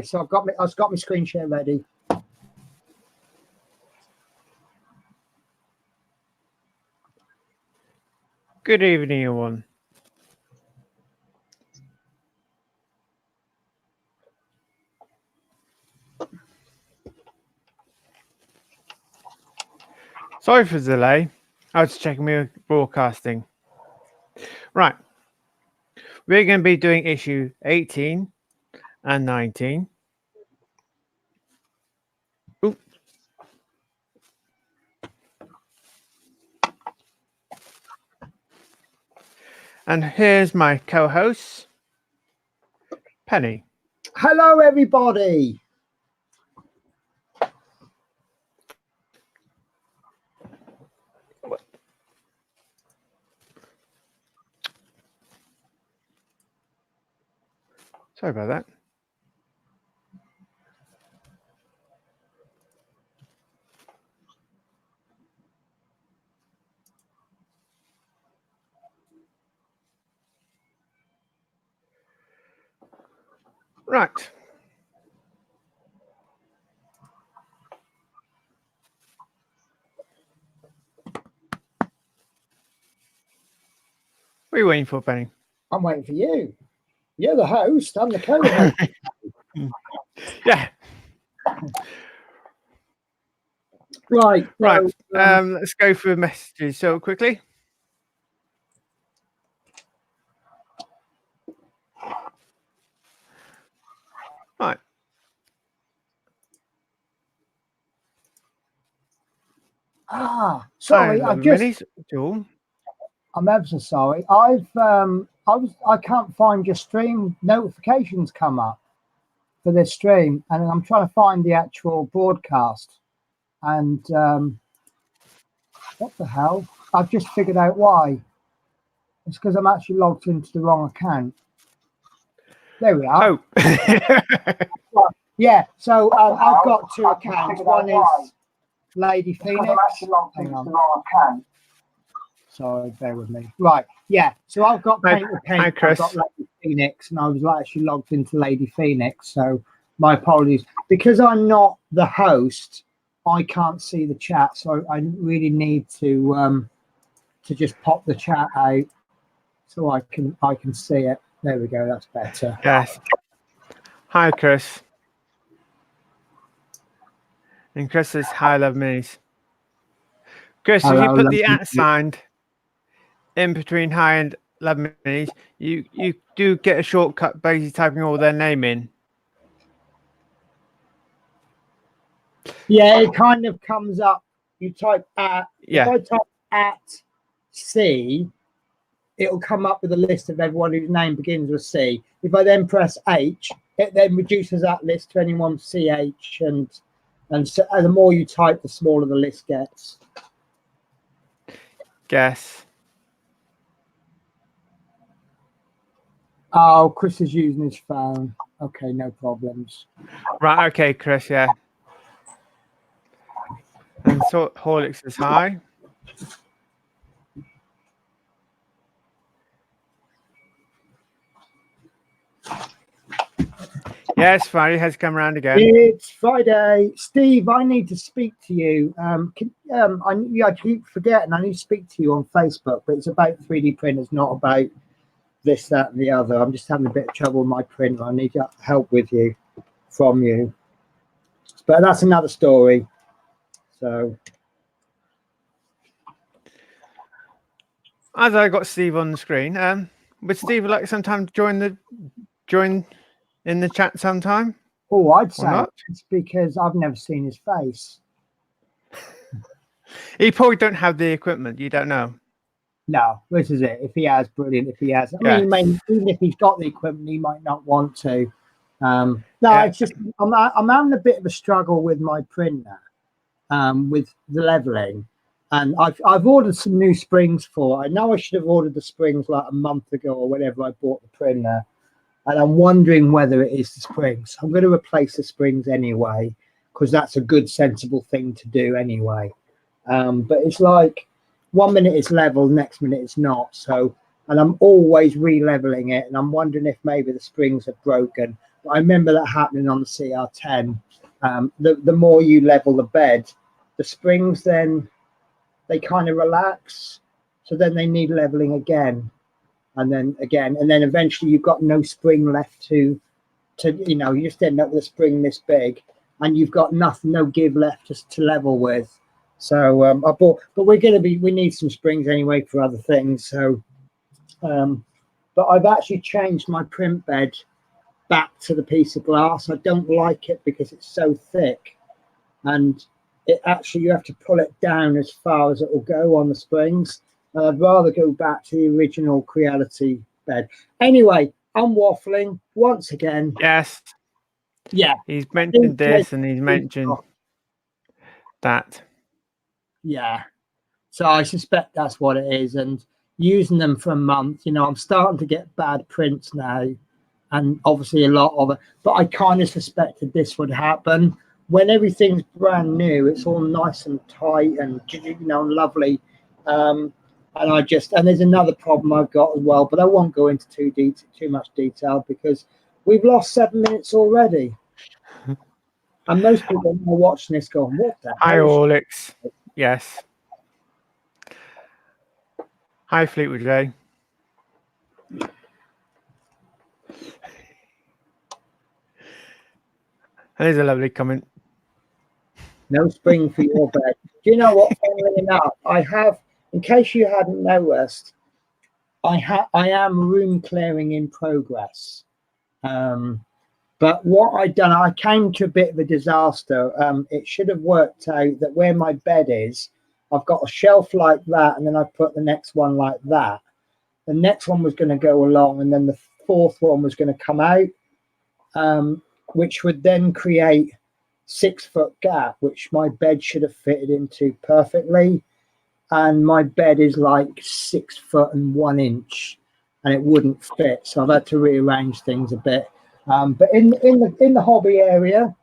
So I've got my screen share ready. Good evening, everyone. Sorry for the delay. I was checking my broadcasting. Right. We're going to be doing issue 18 and 19. Ooh. And here's my co-host, Penny. Hello, everybody. Sorry about that. Right. What are you waiting for, Penny? I'm waiting for you. You're the host. I'm the co-host. Yeah. Right. Right. Let's go through messages so quickly. Right. Sorry. I'm ever so sorry. I can't find your stream notifications come up for this stream, and I'm trying to find the actual broadcast. And what the hell? I've just figured out why. It's because I'm actually logged into the wrong account. There we are. Oh. Yeah. So I've got two accounts. One is Lady Phoenix. Hang on. Sorry, bear with me. Right. Yeah. So I've got Paint with Paint. I've got Lady Phoenix, and I was actually logged into Lady Phoenix. So my apologies. Because I'm not the host, I can't see the chat. So I really need to just pop the chat out so I can see it. There we go. That's better. Yes. Hi, Chris. And Chris says, hi, love minis. Chris, if you put the @ in between hi and love minis, you do get a shortcut basically typing all their name in. Yeah, it kind of comes up. You type at. Yeah. If I type @C, it'll come up with a list of everyone whose name begins with C. If I then press H, it then reduces that list to anyone CH, and so the more you type, the smaller the list gets. Guess. Oh, Chris is using his phone. Okay, no problems. Right, okay, Chris, yeah. And so Horlicks says hi. Yes, Friday has come around again. It's Friday. Steve, I need to speak to you. I keep forgetting I need to speak to you on Facebook, but it's about 3D printers, not about this, that, and the other. I'm just having a bit of trouble with my printer. I need help from you. But that's another story. So, as I got Steve on the screen, would Steve like sometime join in the chat sometime? Oh, I'd say it's because I've never seen his face. He probably don't have the equipment. You don't know. No, this is it. If he has, brilliant. If he has, I mean, even if he's got the equipment, he might not want to. It's just I'm having a bit of a struggle with my printer, with the leveling, and I've ordered some new springs for it. I know I should have ordered the springs like a month ago or whenever I bought the printer, and I'm wondering whether it is the springs. I'm going to replace the springs anyway because that's a good, sensible thing to do anyway. But it's like 1 minute it's level, next minute it's not. So, and I'm always re-leveling it, and I'm wondering if maybe the springs are broken. I remember that happening on the CR10. The more you level the bed, the springs then they kind of relax, so then they need leveling again, and then again, and then eventually you've got no spring left to you just end up with a spring this big, and you've got nothing, no give left just to level with. So I bought, but we need some springs anyway for other things. So, but I've actually changed my print bed back to the piece of glass. I don't like it because it's so thick, and it actually, you have to pull it down as far as it will go on the springs. I'd rather go back to the original Creality bed. Anyway, I'm waffling once again. Yes. Yeah. He's mentioned this and he's mentioned that. Yeah. So I suspect that's what it is. And using them for a month, I'm starting to get bad prints now, and obviously a lot of it. But I kind of suspected this would happen. When everything's brand new, it's all nice and tight and lovely. And there's another problem I've got as well, but I won't go into too much detail because we've lost 7 minutes already. And most people are watching this going, what the hell? Hi, Alex. Yes. Hi, Fleetwood J. There's a lovely comment. No spring for your bed. Do you know what? Funnily enough, I have, in case you hadn't noticed, I am room clearing in progress. But what I'd done, I came to a bit of a disaster. It should have worked out that where my bed is, I've got a shelf like that, and then I put the next one like that. The next one was going to go along, and then the fourth one was going to come out, which would then create 6 foot gap, which my bed should have fitted into perfectly. And my bed is like 6 foot and 1 inch, and it wouldn't fit. So I've had to rearrange things a bit. But in the hobby area,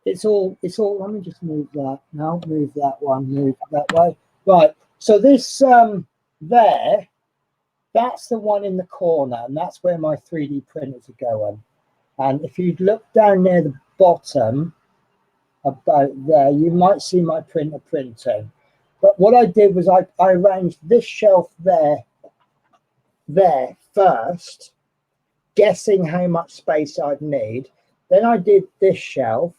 it's all. Let me just move that. No, move that one. Move that way. Right. So this there, that's the one in the corner, and that's where my 3D printers are going. And if you look down near the bottom, about there, you might see my printer printing. But what I did was I arranged this shelf there first, guessing how much space I'd need. Then I did this shelf.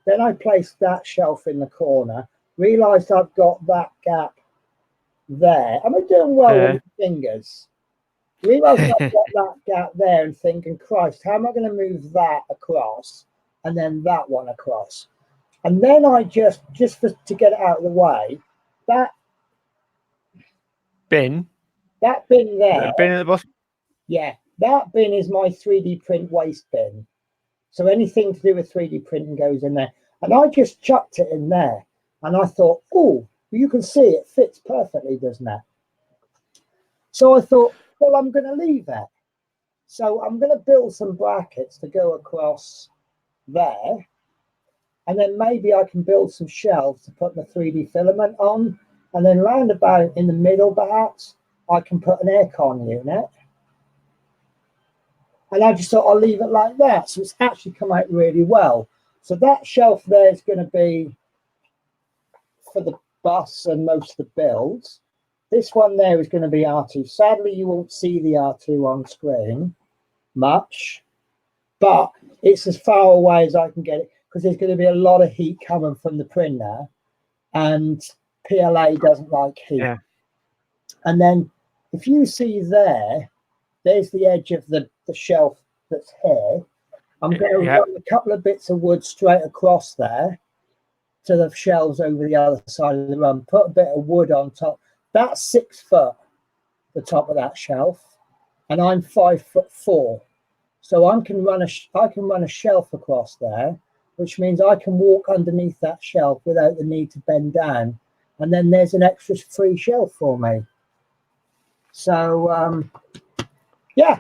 Then I placed that shelf in the corner, realized I've got that gap there. Am I doing well with the fingers? Realized I've got that gap there and thinking, Christ, how am I going to move that across and then that one across? And then I to get it out of the way, that bin there. The bin at the bottom? Yeah, that bin is my 3D print waste bin. So anything to do with 3D printing goes in there. And I just chucked it in there. And I thought, oh, you can see it fits perfectly, doesn't it? So I thought, well, I'm going to leave it. So I'm going to build some brackets to go across there. And then maybe I can build some shelves to put the 3D filament on. And then round about in the middle, perhaps, I can put an aircon unit. And I just thought I'll leave it like that. So it's actually come out really well. So that shelf there is going to be for the bus and most of the builds. This one there is going to be R2. Sadly, you won't see the R2 on screen much, but it's as far away as I can get it because there's going to be a lot of heat coming from the printer, and PLA doesn't like heat. Yeah. And then if you see there's the edge of the shelf that's here. I'm going to run a couple of bits of wood straight across there to the shelves over the other side of the room. Put a bit of wood on top. That's 6 foot, the top of that shelf, and I'm 5'4". So I can run a shelf across there, which means I can walk underneath that shelf without the need to bend down, and then there's an extra free shelf for me. So yeah.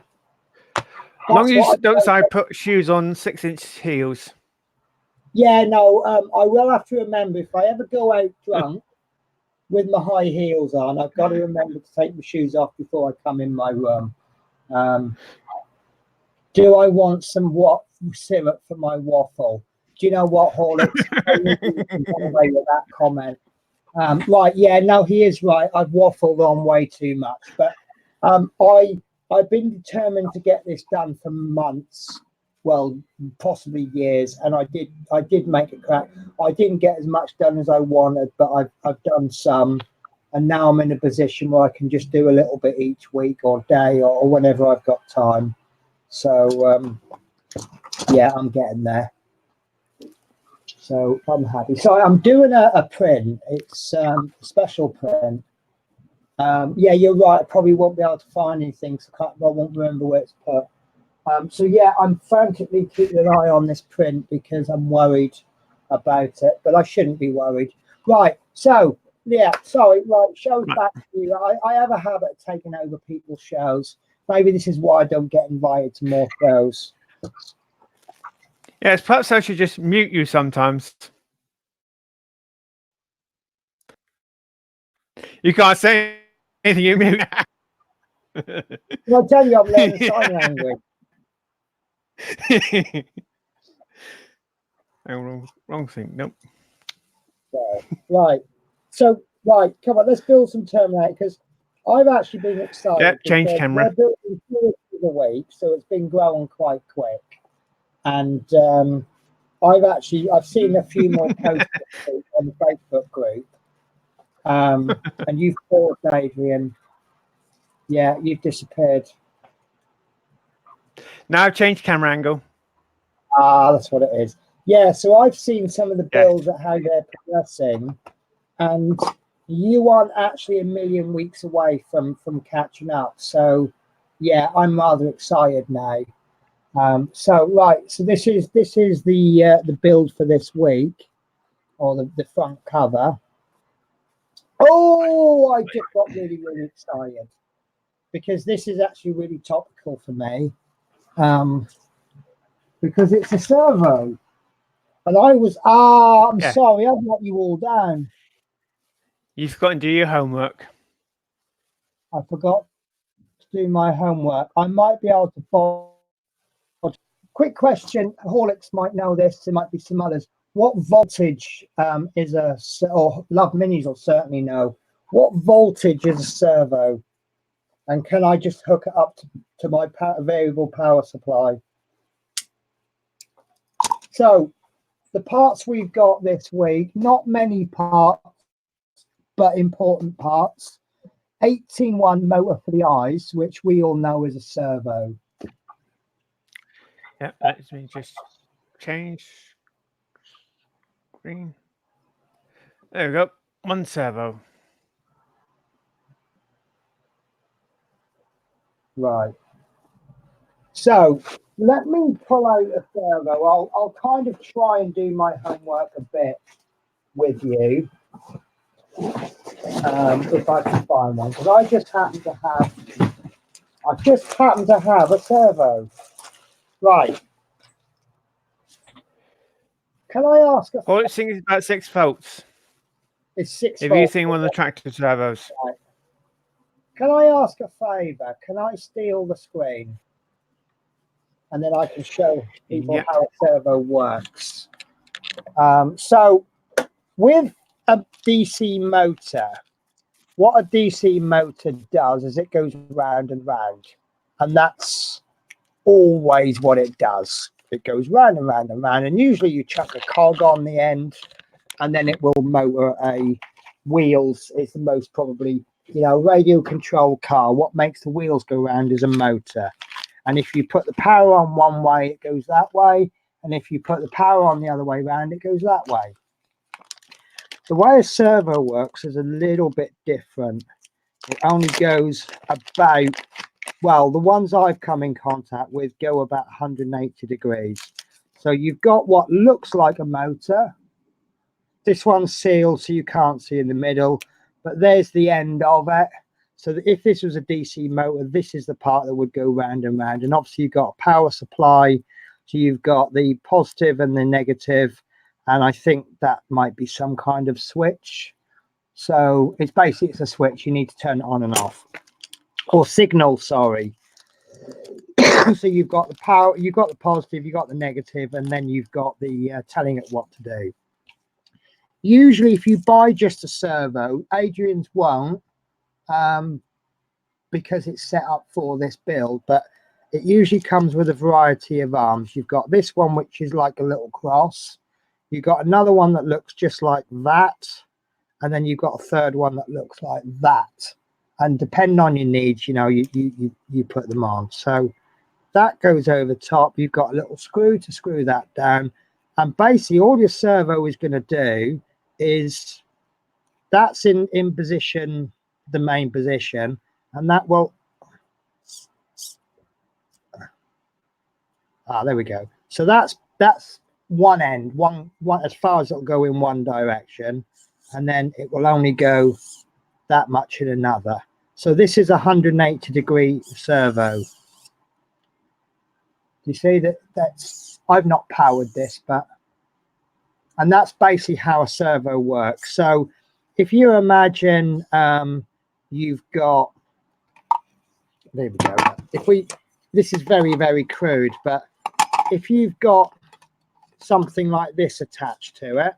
As long as you don't put shoes on 6-inch heels. Yeah, no, I will have to remember if I ever go out drunk with my high heels on, I've got to remember to take my shoes off before I come in my room. Do I want some syrup for my waffle. Do you know what, Horlicks? I can get away with that comment. Right, yeah, no, he is right. I've waffled on way too much, but I've been determined to get this done for months, well, possibly years, and I did make it crack. I didn't get as much done as I wanted, but I've done some, and now I'm in a position where I can just do a little bit each week or day or whenever I've got time. So yeah, I'm getting there. So I'm happy. So I'm doing a print. It's a special print. Yeah, you're right. I probably won't be able to find anything, so I won't remember where it's put. So yeah, I'm frantically keeping an eye on this print because I'm worried about it, but I shouldn't be worried. Right. So yeah, sorry. Right, shows back to you. I have a habit of taking over people's shows. Maybe this is why I don't get invited to more shows. Yes, perhaps I should just mute you sometimes. You can't say anything, you mute. I'll tell you, I'm learning sign language. Oh, wrong thing. Nope. Right. So, right, come on, let's build some Terminator because I've actually been excited. Yeah, change camera. We're building 2 a week, so it's been growing quite quick. And I've seen a few more posts on the Facebook group. And you've paused, Adrian. Yeah, you've disappeared. Now change camera angle. Ah, that's what it is. Yeah, so I've seen some of the builds at how they're progressing, and you aren't actually a million weeks away from catching up. So yeah, I'm rather excited now. So right, so this is the build for this week, or the front cover. Oh, I just got really excited because this is actually really topical for me, because it's a servo, and I was I'm sorry, I've let you all down. You've got to do your homework. I forgot to do my homework. I might be able to follow. Quick question, Horlicks might know this, there might be some others. What voltage is or Love Minis will certainly know, what voltage is a servo? And can I just hook it up to my variable power supply? So the parts we've got this week, not many parts, but important parts. 18-1 motor for the eyes, which we all know is a servo. Yeah, let me just change screen. There we go. 1 servo. Right. So let me pull out a servo. I'll kind of try and do my homework a bit with you, if I can find one, because I just happen to have a servo. Right. Can I ask All it's saying is about 6 volts. It's 6 if volts. you think one of the tractor servos. Right. Can I ask a favor? Can I steal the screen? And then I can show people how a servo works. So with a DC motor, what a DC motor does is it goes round and round. And that's always what it does. It goes round and round and round. And usually you chuck a cog on the end and then it will motor a wheels. It's the most probably, radio control car. What makes the wheels go round is a motor. And if you put the power on one way, it goes that way. And if you put the power on the other way around, it goes that way. The way a servo works is a little bit different. It only goes about, well, the ones I've come in contact with go about 180 degrees. So you've got what looks like a motor. This one's sealed, so you can't see in the middle, but there's the end of it. So if this was a DC motor, this is the part that would go round and round. And obviously you've got a power supply. So you've got the positive and the negative. And I think that might be some kind of switch. So it's basically a switch. You need to turn it on and off. Or signal, sorry. So you've got the power, you've got the positive, you've got the negative, and then you've got the telling it what to do. Usually, if you buy just a servo, Adrian's won't, because it's set up for this build, but it usually comes with a variety of arms. You've got this one, which is like a little cross. You've got another one that looks just like that. And then you've got a third one that looks like that. And depending on your needs, you know, you put them on. So that goes over top. You've got a little screw to screw that down. And basically all your servo is going to do is that's in position, the main position, and that will, there we go. So that's one end, one as far as it'll go in one direction, and then it will only go that much in another. So this is a 180-degree servo. You see that's I've not powered this, but and that's basically how a servo works. So if you imagine you've got, there we go. This is very, very crude, but if you've got something like this attached to it,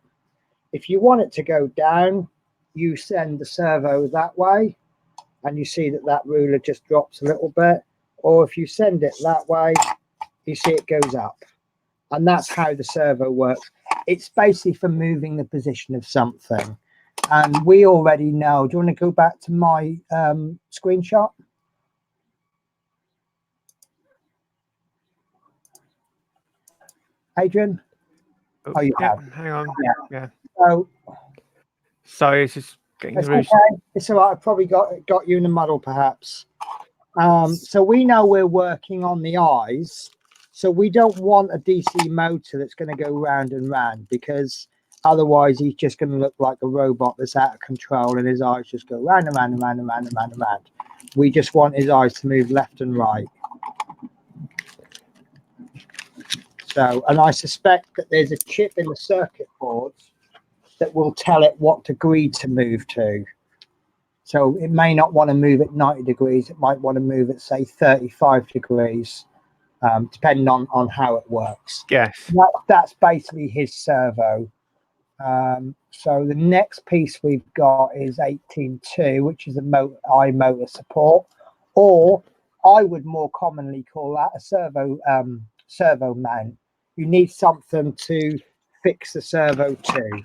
if you want it to go down, you send the servo that way, and you see that ruler just drops a little bit. Or if you send it that way, you see it goes up. And that's how the servo works. It's basically for moving the position of something. And we already know. Do you want to go back to my screenshot? Adrian? Oh, you have. Hang on. Yeah. So, sorry, it's just getting the roost. Okay. It's all right. I probably got you in a muddle, perhaps. So we know we're working on the eyes. So we don't want a DC motor that's going to go round and round, because otherwise he's just going to look like a robot that's out of control and his eyes just go round and round and round and round and round and round. We just want his eyes to move left and right. So, and I suspect that there's a chip in the circuit boards that will tell it what degree to move to. So it may not want to move at 90 degrees. It might want to move at, say, 35 degrees. Depending on how it works. Yes. That's basically his servo. So the next piece we've got is 18.2, which is a eye motor support, or I would more commonly call that a servo mount. You need something to fix the servo to.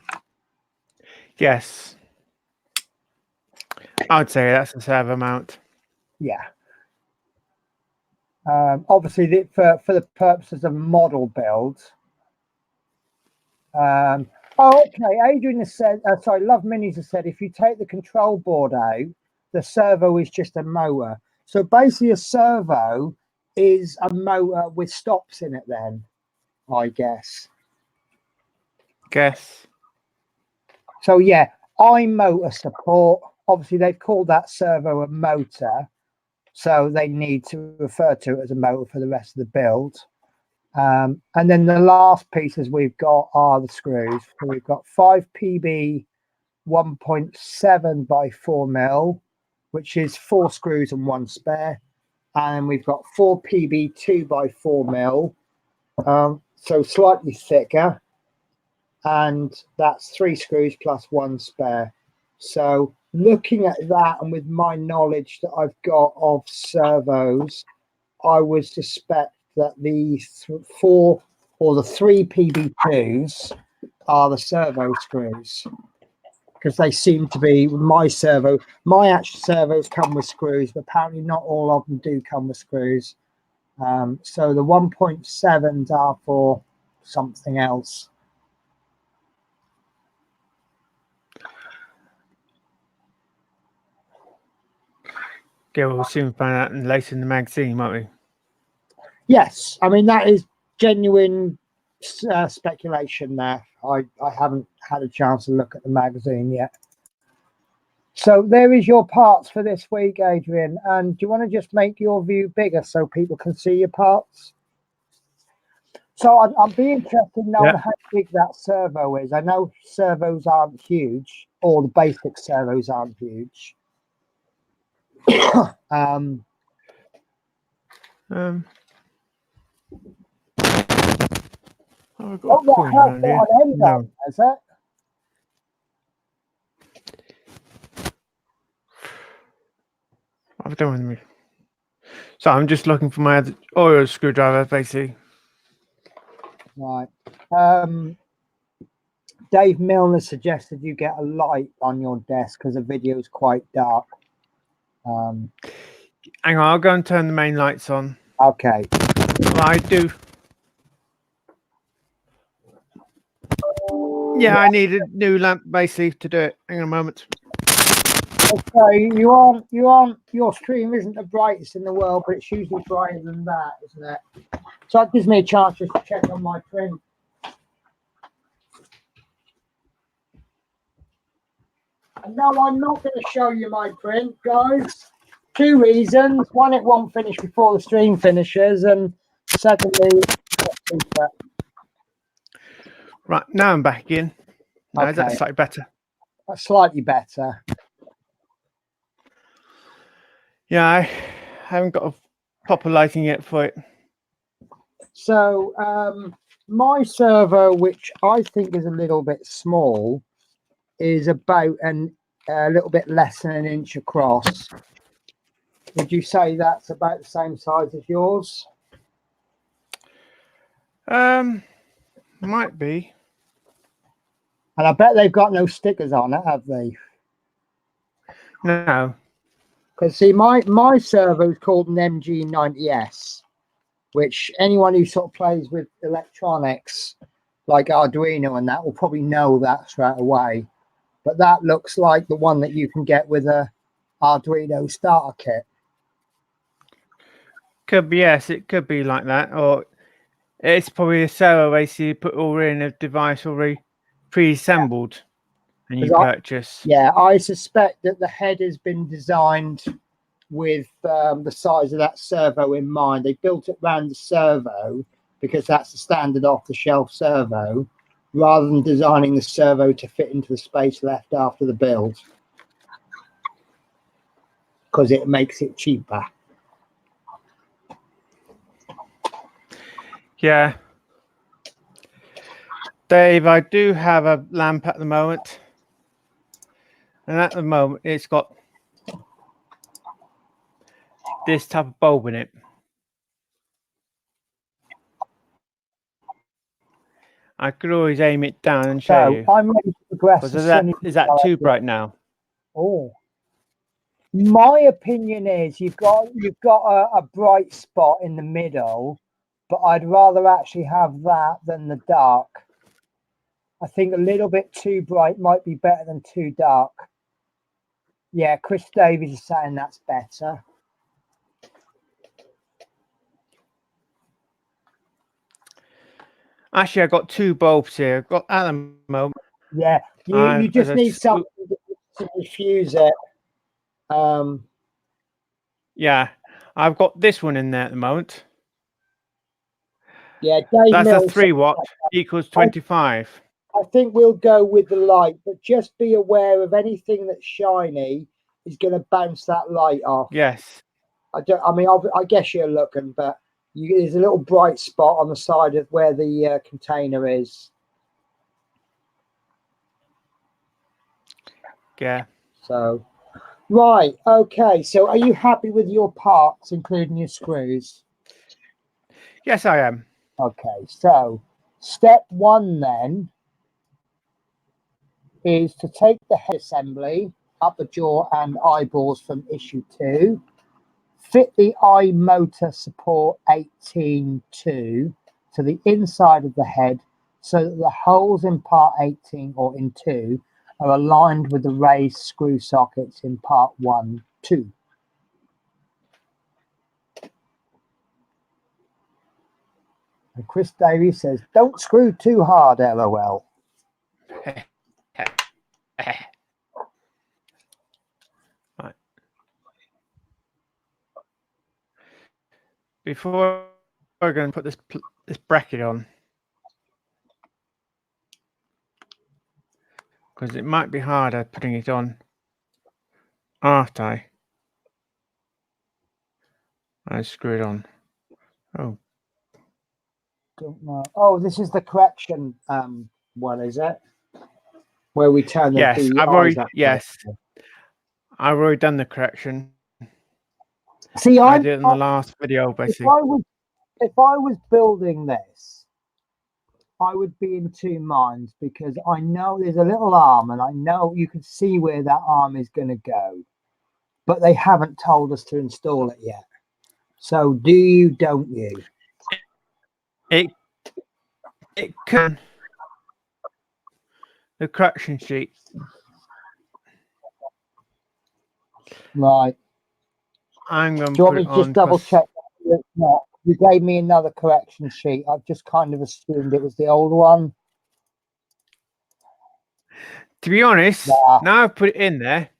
Yes. I'd say that's a servo mount. Yeah. Obviously, for the purposes of model build. Oh, okay. Adrian has said, sorry, Love Minis has said, if you take the control board out, the servo is just a motor. So basically, a servo is a motor with stops in it. Then, I guess. So yeah, eye motor support. Obviously, they've called that servo a motor. So they need to refer to it as a motor for the rest of the build. And then the last pieces we've got are the screws. So we've got 5 PB 1.7 by 4 mil, which is 4 screws and 1 spare. And we've got 4 PB 2 by 4 mil, so slightly thicker. And that's 3 screws plus 1 spare. So looking at that, and with my knowledge that I've got of servos, I would suspect that the 4 or the 3 PB2s are the servo screws, because they seem to be my actual servos come with screws, but apparently not all of them do come with screws. So the 1.7s are for something else. Yeah, we'll soon find out later in the magazine, won't we? Yes, I mean, that is genuine speculation there. I haven't had a chance to look at the magazine yet. So there is your parts for this week, Adrian. And do you want to just make your view bigger so people can see your parts? So I'd be interested in knowing how big that servo is. I know servos aren't huge, or the basic servos aren't huge. Oh, I've got a coin around here. No. Is it? What have I done with me? So I'm just looking for my oil screwdriver, basically. Right. Dave Milner suggested you get a light on your desk because the video is quite dark. Hang on, I'll go and turn the main lights on. Okay. Well, I do. Yeah, I need a new lamp basically to do it. Hang on a moment. Okay, your stream isn't the brightest in the world, but it's usually brighter than that, isn't it? So that gives me a chance just to check on my print. And no, I'm not going to show you my print, guys. 2 reasons. One, it won't finish before the stream finishes, and secondly, right, now I'm back in. Now okay. is that slightly better? That's slightly better. Yeah, I haven't got a proper lighting yet for it. So my servo, which I think is a little bit small, is about a little bit less than 1 inch across. Would you say that's about the same size as yours? Might be. And I bet they've got no stickers on it, have they? No. Because see, my servo is called an MG90S, which anyone who sort of plays with electronics like Arduino and that will probably know that straight away. But that looks like the one that you can get with a Arduino starter kit. Could be, yes, it could be like that. Or it's probably a servo basically you put all in a device already pre-assembled and you purchase. Yeah, I suspect that the head has been designed with the size of that servo in mind. They built it around the servo because that's the standard off-the-shelf servo, rather than designing the servo to fit into the space left after the build, because it makes it cheaper. Yeah. Dave, I do have a lamp at the moment. And at the moment, it's got this type of bulb in it. I could always aim it down and show you. I'm ready to progress. Is that too bright now? Oh, my opinion is you've got a bright spot in the middle, but I'd rather actually have that than the dark. I think a little bit too bright might be better than too dark. Yeah, Chris Davies is saying that's better. Actually, I've got 2 bulbs here. I've got at the moment. Yeah, you just need something to diffuse it. Yeah, I've got this one in there at the moment. Yeah, Dave that's Mills, a 3 watt equals 25. I think we'll go with the light, but just be aware of anything that's shiny is going to bounce that light off. Yes. I guess you're looking, but there's a little bright spot on the side of where the container is. Yeah. So, right. Okay. So are you happy with your parts, including your screws? Yes, I am. Okay. So step 1 then is to take the head assembly, upper jaw and eyeballs from issue 2, fit the eye motor support 18-2 to the inside of the head so that the holes in part 18 or in 2 are aligned with the raised screw sockets in part 1-2. And Chris Davies says, don't screw too hard, LOL. Right. Before we're going to put this bracket on, because it might be harder putting it on after I screw it on. Oh. don't know. Oh, this is the correction one, is it? Where we turn the Yes, I've already. Yes, I've already done the correction. See, I did it in the last video, basically. If I was building this, I would be in two minds, because I know there's a little arm and I know you can see where that arm is going to go, but they haven't told us to install it yet. So do you, don't you? It can. The correction sheet. Right. I'm going to put it on. Just double check? It's not. You gave me another correction sheet. I've just kind of assumed it was the old one. To be honest, now I've put it in there.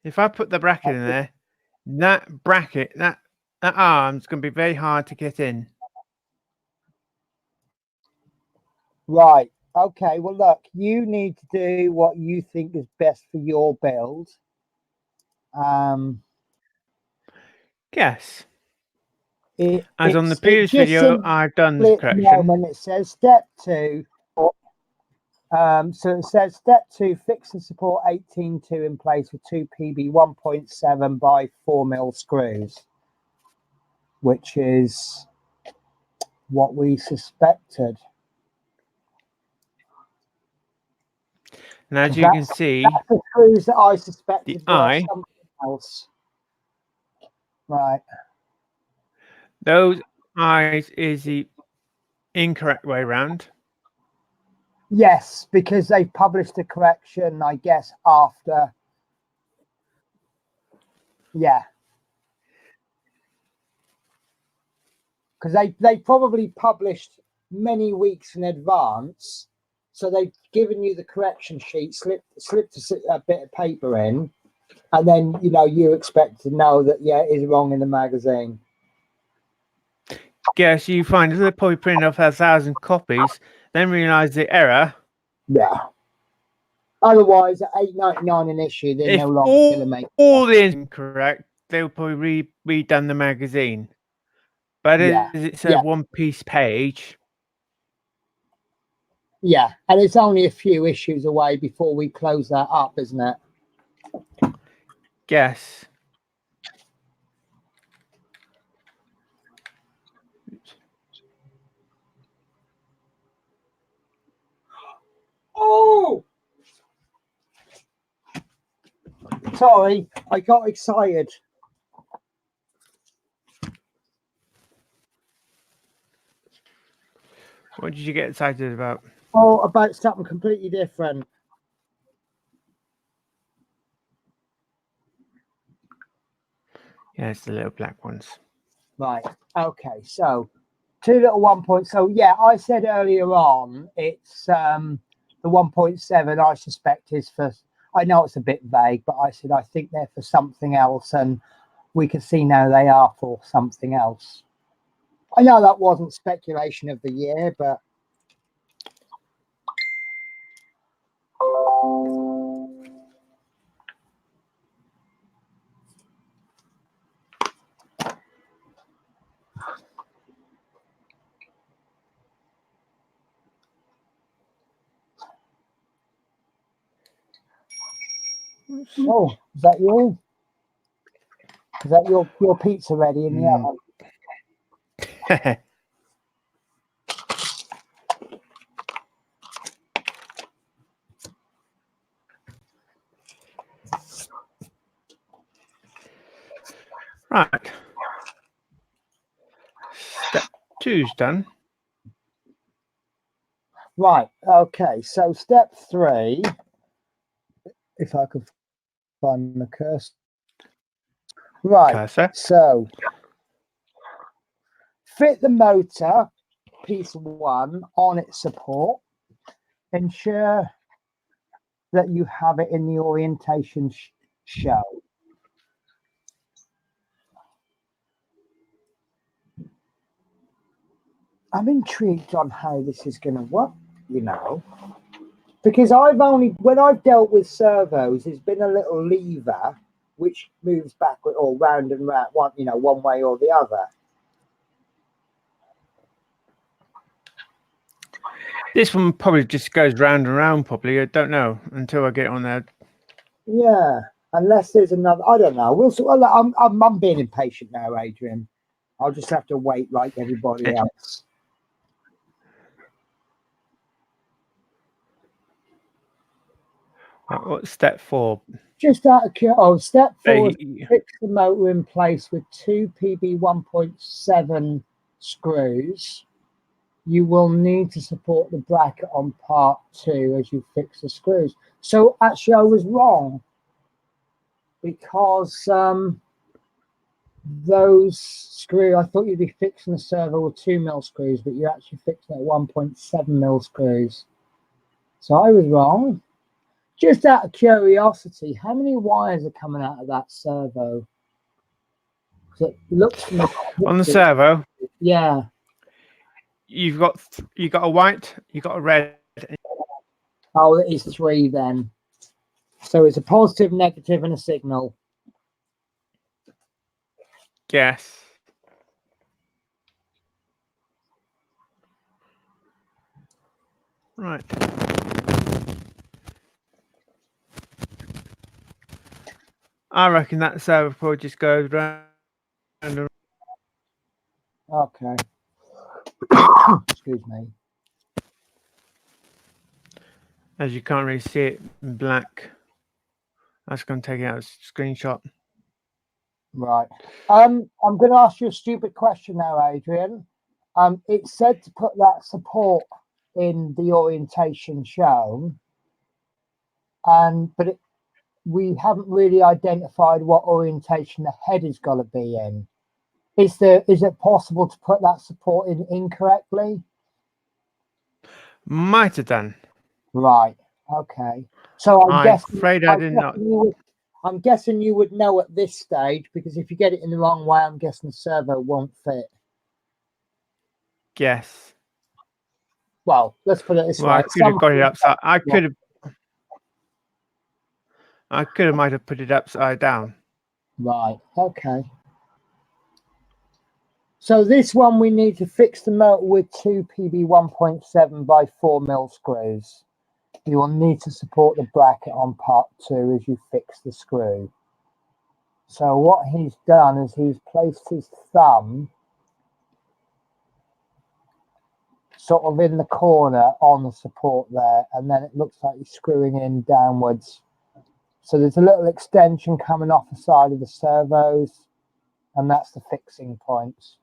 If I put the bracket in there, that bracket, that arm's going to be very hard to get in. Right. Okay. Well, look, you need to do what you think is best for your build. Yes. As on the previous video, I've done the correction. Moment, it says step 2. So it says step 2, fix and support 18.2 in place with 2 PB 1.7 by 4mm screws, which is what we suspected. And as you can see, that's the screws that I suspected were something else. Right. Those eyes is the incorrect way around. Yes, because they published the correction, I guess, after. Yeah. Because they probably published many weeks in advance. So they've given you the correction sheet, slipped a bit of paper in, and then, you know, you expect to know that, yeah, it is wrong in the magazine. Guess you find that they probably printed off 1,000 copies, then realise the error. Yeah. Otherwise, at $8.99 an issue, they're no longer going to make all the incorrect. They'll probably redone the magazine. But as it's a one-piece page. Yeah, and it's only a few issues away before we close that up, isn't it? Yes. Oh! Sorry, I got excited. What did you get excited about? Oh, about something completely different. Yeah, it's the little black ones. Right. Okay. So, 2 little 1 point. So, yeah, I said earlier on, it's the 1.7. I suspect is for. I know it's a bit vague, but I said I think they're for something else, and we can see now they are for something else. I know that wasn't speculation of the year, but. Oh, is that you? Is that your pizza ready in the oven? Right. Step 2's done. Right. Okay. So step 3, if I could find the cursor. Right. Cursor. So fit the motor piece 1 on its support. Ensure that you have it in the orientation show. I'm intrigued on how this is going to work, you know, because when I've dealt with servos, there's been a little lever which moves backward or round and round, one way or the other. This one probably just goes round and round, probably. I don't know until I get on there. Yeah, unless there's another. I don't know. Well, I'm being impatient now, Adrian. I'll just have to wait like everybody else. What's step 4? Just out of curiosity, step 4 is fix the motor in place with 2 PB 1.7 screws. You will need to support the bracket on part 2 as you fix the screws. So actually, I was wrong because those screws, I thought you'd be fixing the servo with 2mm screws, but you're actually fixing it 1.7mm screws. So I was wrong. Just out of curiosity, how many wires are coming out of that servo? It looks on the servo. Yeah. You've got a white, you've got a red. Oh, it is 3 then. So it's a positive, negative, and a signal. Yes. Right. I reckon that servo probably just goes round and around. Okay. Excuse me. As you can't really see it in black. I was going to take it out as a screenshot. Right. I'm going to ask you a stupid question now, Adrian. It said to put that support in the orientation shown, but we haven't really identified what orientation the head is going to be in. Is it possible to put that support in incorrectly? Might have done. Right. Okay. So I'm guessing you would know at this stage, because if you get it in the wrong way, I'm guessing the servo won't fit. Yes. Well, let's put it this way. I could have got it upside. I might have put it upside down. Right. Okay. So this one, we need to fix the motor with 2 PB 1.7 by 4mm screws. You will need to support the bracket on part 2 as you fix the screw. So what he's done is he's placed his thumb sort of in the corner on the support there, and then it looks like he's screwing in downwards. So there's a little extension coming off the side of the servos, and that's the fixing points.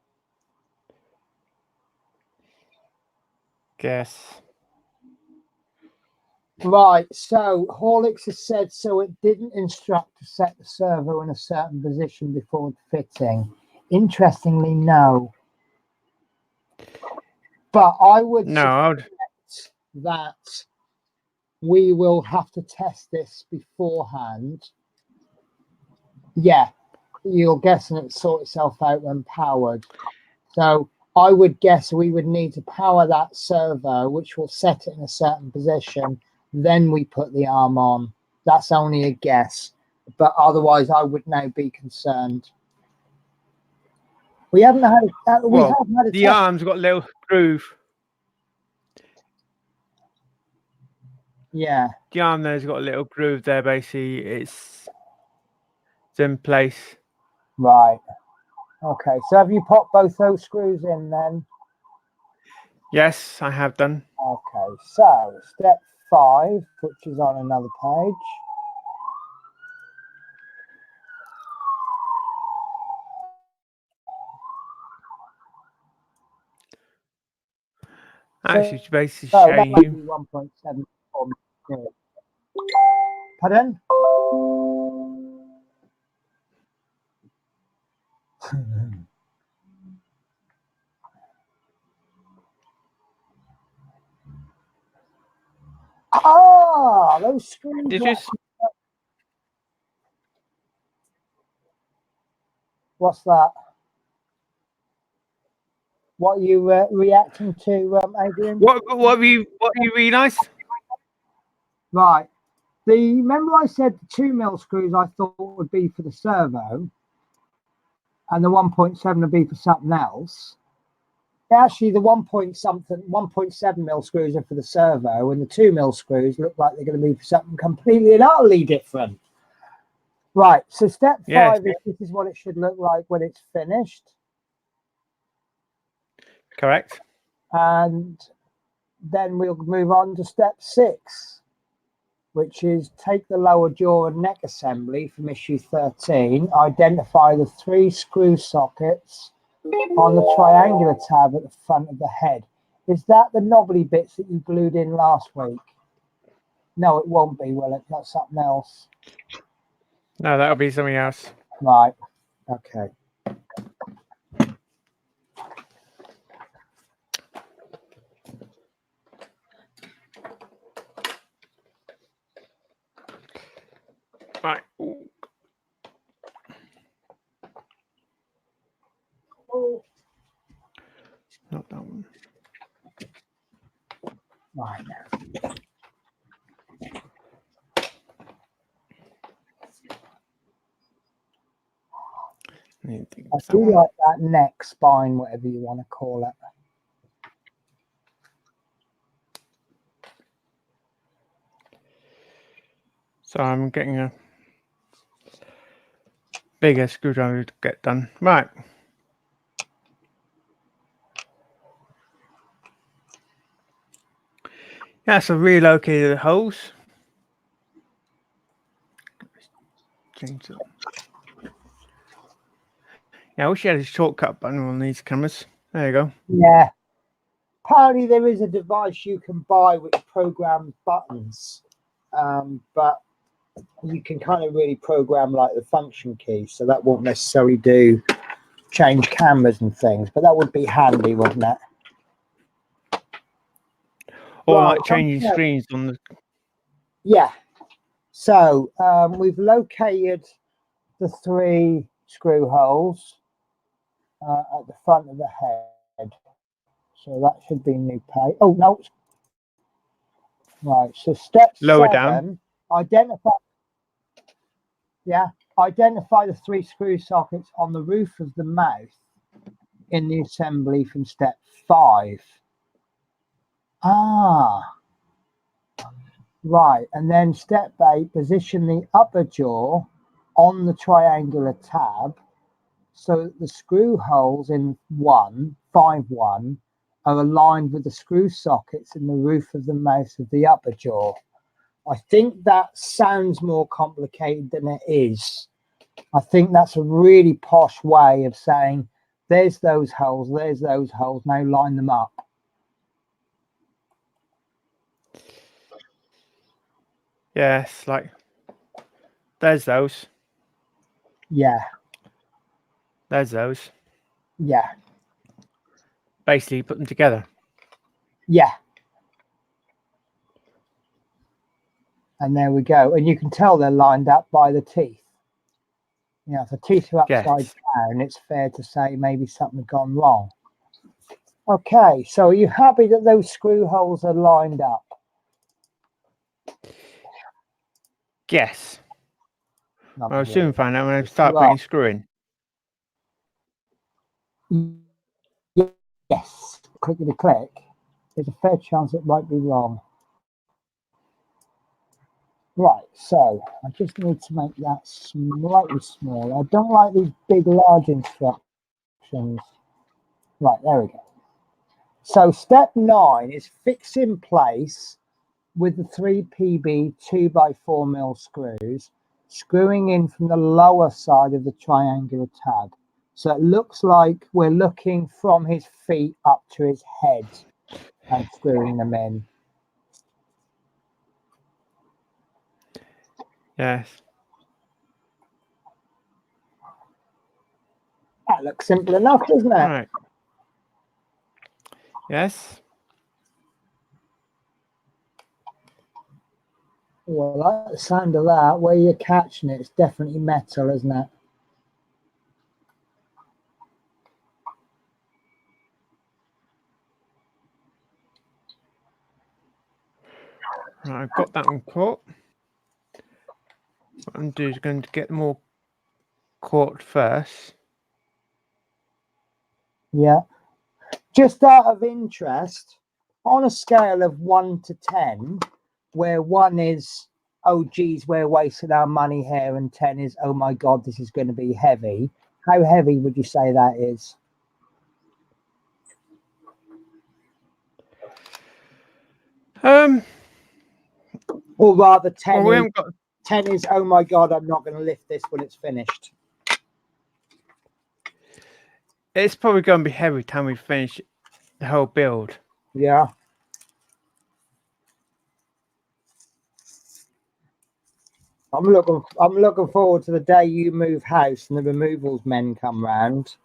Guess. Right, so Horlicks has said so it didn't instruct to set the servo in a certain position before the fitting. Interestingly, no. But I would suspect that we will have to test this beforehand. Yeah, you're guessing it sort itself out when powered. So I would guess we would need to power that servo, which will set it in a certain position. Then we put the arm on. That's only a guess, but otherwise I would now be concerned. We haven't had the arm's got a little groove. Yeah. The arm there's got a little groove there. Basically, it's in place. Right. Okay. So have you popped both those screws in then? Yes, I have done. Okay. So step 5, which is on another page. Actually, it's basically showing you 1.7. Pardon? Ah, those screws. Did you? What's that? What are you reacting to, Adrian? What have you realised? Right. Remember I said the 2mm screws I thought would be for the servo, and the 1.7 would be for something else. Actually, the 1.7 mil screws are for the servo, and the 2 mil screws look like they're going to be for something completely and utterly different. Right, so step 5 is this is what it should look like when it's finished. Correct. And then we'll move on to step 6, which is take the lower jaw and neck assembly from issue 13, identify the 3 screw sockets on the triangular tab at the front of the head. Is that the knobbly bits that you glued in last week? No, it won't be, will it? That's something else. No, that'll be something else. Right. Okay. Right. Not that one. Right. I do like that neck spine, whatever you want to call it. So I'm getting a bigger screwdriver to get done. Right. Yeah, so relocated the holes. Change it. Yeah, I wish you had a shortcut button on these cameras. There you go. Yeah. Apparently there is a device you can buy which programs buttons, but you can kind of really program like the function key, so that won't necessarily do change cameras and things, but that would be handy, wouldn't it? Or right, like changing screens on the... Yeah. So we've located the 3 screw holes at the front of the head. So that should be new page. Oh, no. Right, so step lower 7, down. Identify the 3 screw sockets on the roof of the mouth in the assembly from step 5. Right, and then step 8, position the upper jaw on the triangular tab so that the screw holes in 5.1 are aligned with the screw sockets in the roof of the mouth of the upper jaw. I think that sounds more complicated than it is. I think that's a really posh way of saying, there's those holes, now line them up. Yes, like, there's those. Yeah. There's those. Yeah. Basically, put them together. Yeah. And there we go. And you can tell they're lined up by the teeth. You know, if the teeth are upside down, it's fair to say maybe something's gone wrong. Okay, so are you happy that those screw holes are lined up? Yes. I'll soon find out when I start putting screw in. Yes. Clickety click. There's a fair chance it might be wrong. Right, so I just need to make that slightly smaller. I don't like these big, large instructions. Right, there we go. So step 9 is fix in place with the 3 PB 2x4 mil screws, screwing in from the lower side of the triangular tab. So it looks like we're looking from his feet up to his head and screwing them in. Yes. That looks simple enough, doesn't it? Right. Yes. Well, I like the sound of that. Where you're catching it, it's definitely metal, isn't it? Right, I've got that one caught. What I'm doing is going to get more caught first. Yeah. Just out of interest, on a scale of 1 to 10, where 1 is, oh, geez, we're wasting our money here, and 10 is, oh, my God, this is going to be heavy. How heavy would you say that is? Or rather, 10, well, 10 is, oh, my God, I'm not going to lift this when it's finished. It's probably going to be heavy time we finish the whole build. Yeah. I'm looking forward to the day you move house and the removals men come round.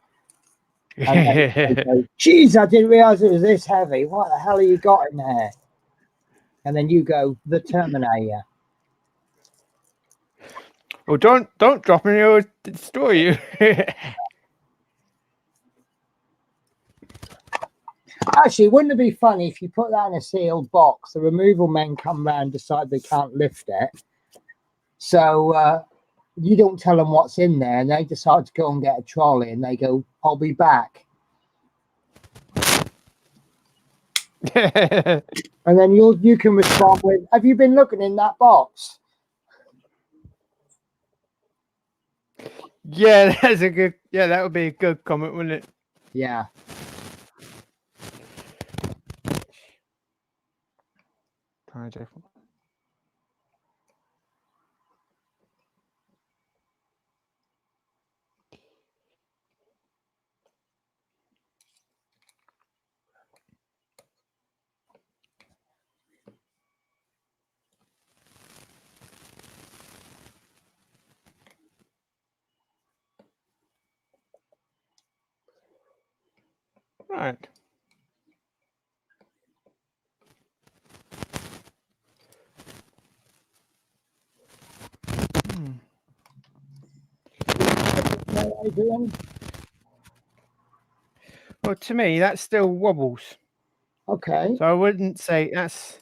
And they go, geez, I didn't realise it was this heavy. What the hell have you got in there? And then you go, the Terminator. Well, don't drop any or destroy you. Actually, wouldn't it be funny if you put that in a sealed box, the removal men come round, decide they can't lift it. So you don't tell them what's in there, and they decide to go and get a trolley, and they go, I'll be back. And then you can respond with, have you been looking in that box? Yeah, that's a good. Yeah, that would be a good comment, wouldn't it? Yeah. Right. Adrian? Well, to me, that still wobbles. Okay. So I wouldn't say that's.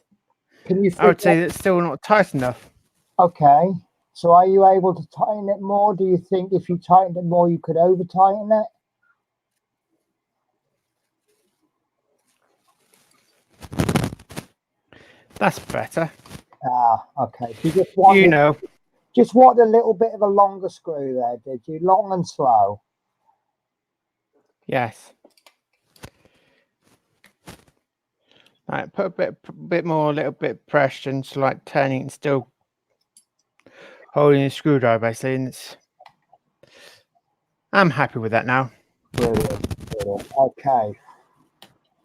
Can you? I would say that's still not tight enough. Okay. So are you able to tighten it more? Do you think if you tightened it more, you could over tighten it? That's better. Ah, okay. So you just wanted, just wanted a little bit of a longer screw there, did you? Long and slow. Yes. Right, put a bit more, a little bit of pressure into like turning and still holding the screwdriver, basically. And I'm happy with that now. Brilliant, brilliant. Okay.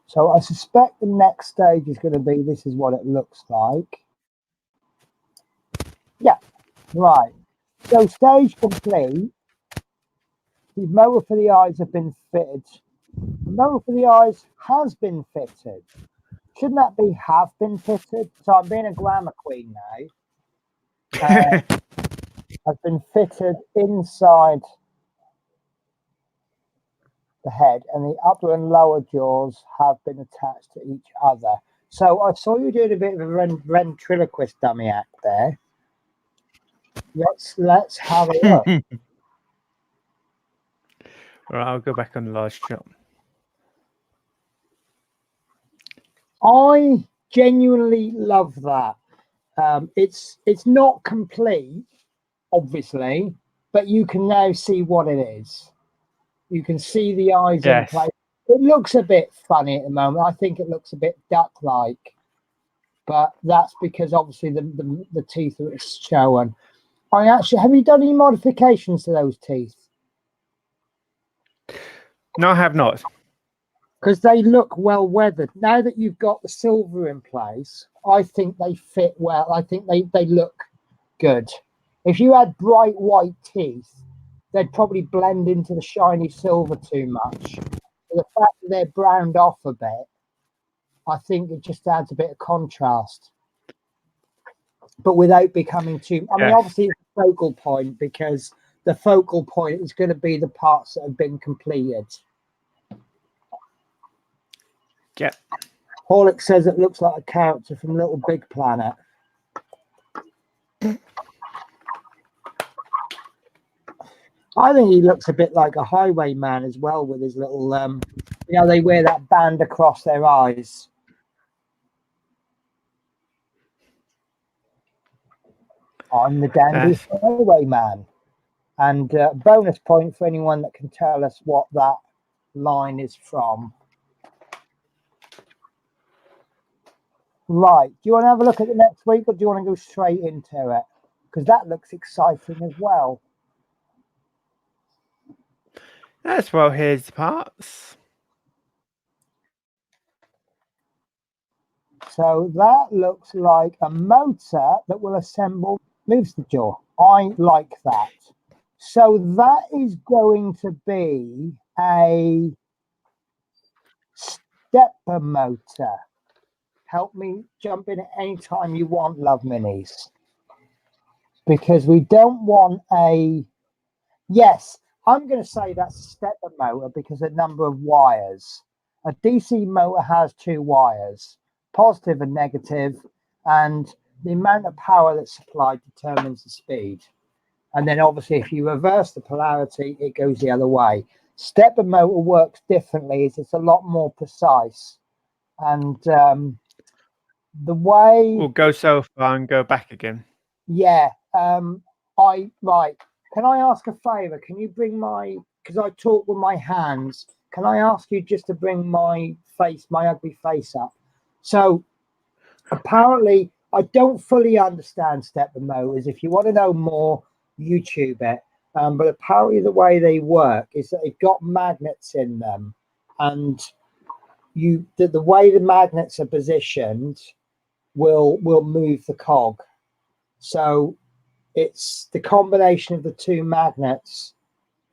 So I suspect the next stage is going to be, this is what it looks like. Yeah, right. So stage complete. The motor for the eyes have been fitted. The motor for the eyes has been fitted. Shouldn't that be have been fitted? So I'm being a grammar queen now. Has been fitted inside the head, and the upper and lower jaws have been attached to each other. So I saw you doing a bit of a ventriloquist dummy act there. Let's have a look. All right, I'll go back on the large shot. I genuinely love that. It's not complete, obviously, but you can now see what it is. You can see the eyes in place. It looks a bit funny at the moment. I think it looks a bit duck-like, but that's because obviously the teeth are showing. Have you done any modifications to those teeth? No, I have not. Because they look well weathered. Now that you've got the silver in place, I think they fit well. I think they look good. If you had bright white teeth, they'd probably blend into the shiny silver too much. But the fact that they're browned off a bit, I think it just adds a bit of contrast. But without becoming too... I mean, obviously it's a focal point, because the focal point is going to be the parts that have been completed. Yeah. Horlick says it looks like a character from Little Big Planet. I think he looks a bit like a highwayman as well, with his little You know, they wear that band across their eyes. I'm the dandy highwayman. And bonus point for anyone that can tell us what that line is from. Right. Do you want to have a look at the next week, or do you want to go straight into it? Because that looks exciting as well. That's well, here's the parts. So that looks like a motor that will assemble, moves the jaw. I like that. So that is going to be a stepper motor. Help me jump in at any time you want, Love Minis. Because we don't want a, yes, I'm going to say that's a stepper motor because of the number of wires. A DC motor has 2 wires, positive and negative, and the amount of power that's supplied determines the speed. And then obviously if you reverse the polarity, it goes the other way. Stepper motor works differently, it's a lot more precise. And the way we'll go so far and go back again. Yeah. Right. Can I ask a favor? Can you bring my, because I talk with my hands, can I ask you just to bring my face, my ugly face up? So apparently I don't fully understand stepper motors. If you want to know more, YouTube it. But apparently the way they work is that they've got magnets in them, and the way the magnets are positioned will move the cog. So it's the combination of the 2 magnets.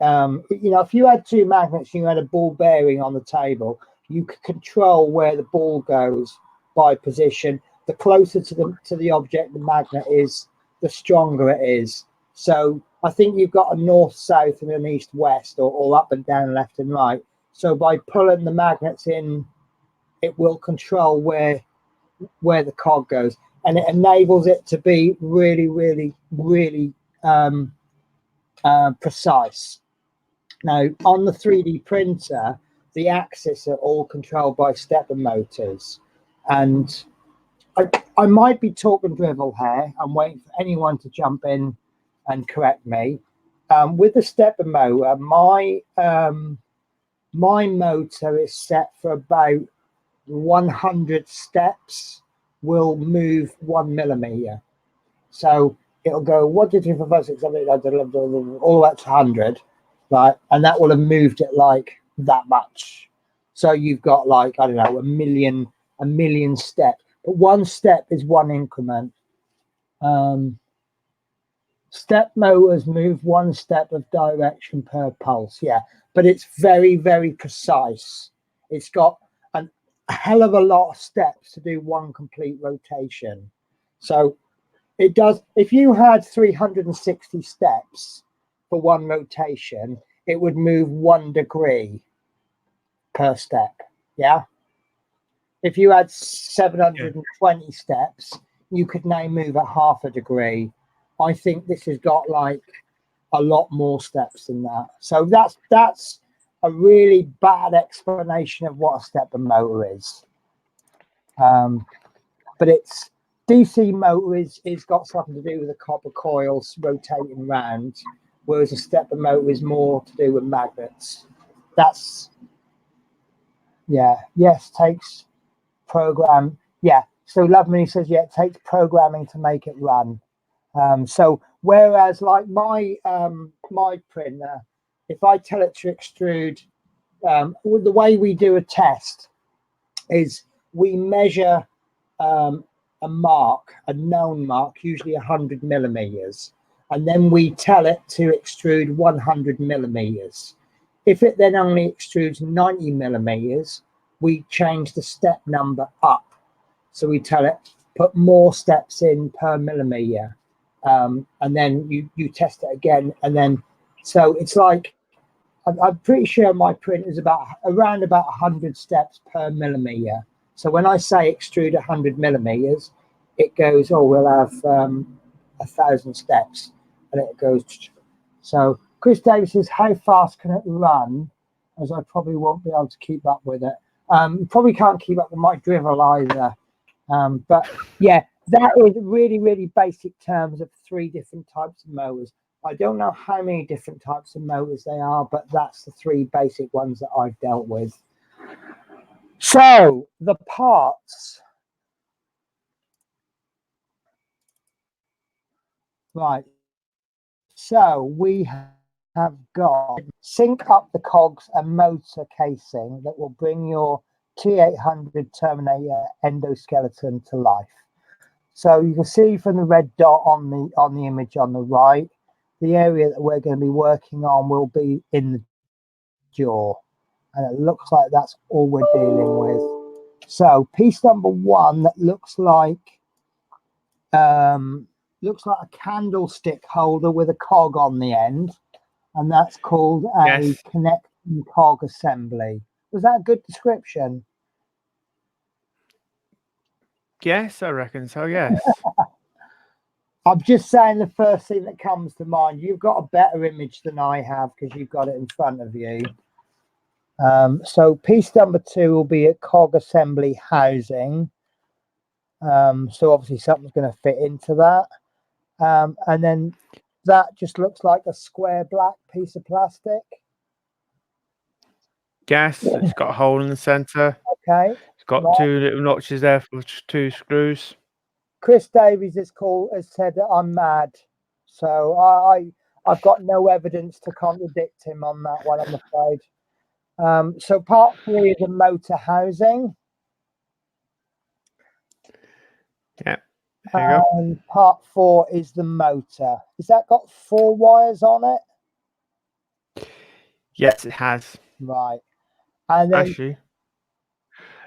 You know, if you had 2 magnets and you had a ball bearing on the table, you could control where the ball goes by position. The closer to the object the magnet is, the stronger it is. So I think you've got a north, south, and an east, west, or up and down, left and right. So by pulling the magnets in, it will control where the cog goes, and it enables it to be really, really, really precise. Now, on the 3D printer, the axes are all controlled by stepper motors, and I might be talking drivel here. I'm waiting for anyone to jump in and correct me. With the stepper motor, my motor is set for about 100 steps will move 1 millimeter. So it'll go 1, 2, 3, 4, 5, 6, 7, 8, 9, 10, 11, all that's 100, right? And that will have moved it like that much. So you've got like, I don't know, a million steps. But 1 step is 1 increment. Step motors move 1 step of direction per pulse. Yeah, but it's very, very precise. It's got a hell of a lot of steps to do 1 complete rotation. So it does, if you had 360 steps for 1 rotation, it would move 1 degree per step. Yeah. If you had 720 steps, you could now move at 0.5 degree. I think this has got like a lot more steps than that. So that's a really bad explanation of what a stepper motor is. But it's DC motor is got something to do with the copper coils rotating round, whereas a stepper motor is more to do with magnets. That's, yeah, yes, takes program. Yeah, so Love Mini says, yeah, it takes programming to make it run. So whereas like my my printer, if I tell it to extrude, the way we do a test is we measure a mark, a known mark, usually 100 millimeters, and then we tell it to extrude 100 millimeters. If it then only extrudes 90 millimeters, we change the step number up. So we tell it, put more steps in per millimeter. And then you test it again. And then, so it's like, I'm pretty sure my print is around about 100 steps per millimeter. So when I say extrude 100 millimeters, it goes, oh, we'll have 1,000 steps, and it goes. So Chris Davis says, how fast can it run? as I probably won't be able to keep up with it. Probably can't keep up with my drivel either. But yeah, that is really, really basic terms of 3 different types of mowers. I don't know how many different types of mowers they are, but that's the 3 basic ones that I've dealt with. So the parts. Right. So we have got sync up the cogs and motor casing that will bring your T-800 Terminator endoskeleton to life. So you can see from the red dot on the image on the right, the area that we're going to be working on will be in the jaw, and it looks like that's all we're dealing with. So piece number 1 that looks like a candlestick holder with a cog on the end, and that's called a connecting cog assembly. Was that a good description? Yes, I reckon so, yes. I'm just saying the first thing that comes to mind. You've got a better image than I have because you've got it in front of you. So piece number 2 will be a cog assembly housing. So obviously something's going to fit into that. And then that just looks like a square black piece of plastic. Yes, it's got a hole in the center. Okay. It's got 2 little notches there for 2 screws. Chris Davies has said that I'm mad. So I've got no evidence to contradict him on that one, I'm afraid. So part 3 is a motor housing. Yeah. There you go. And part 4 is the motor. Has that got 4 wires on it? Yes, it has. Right. And then actually,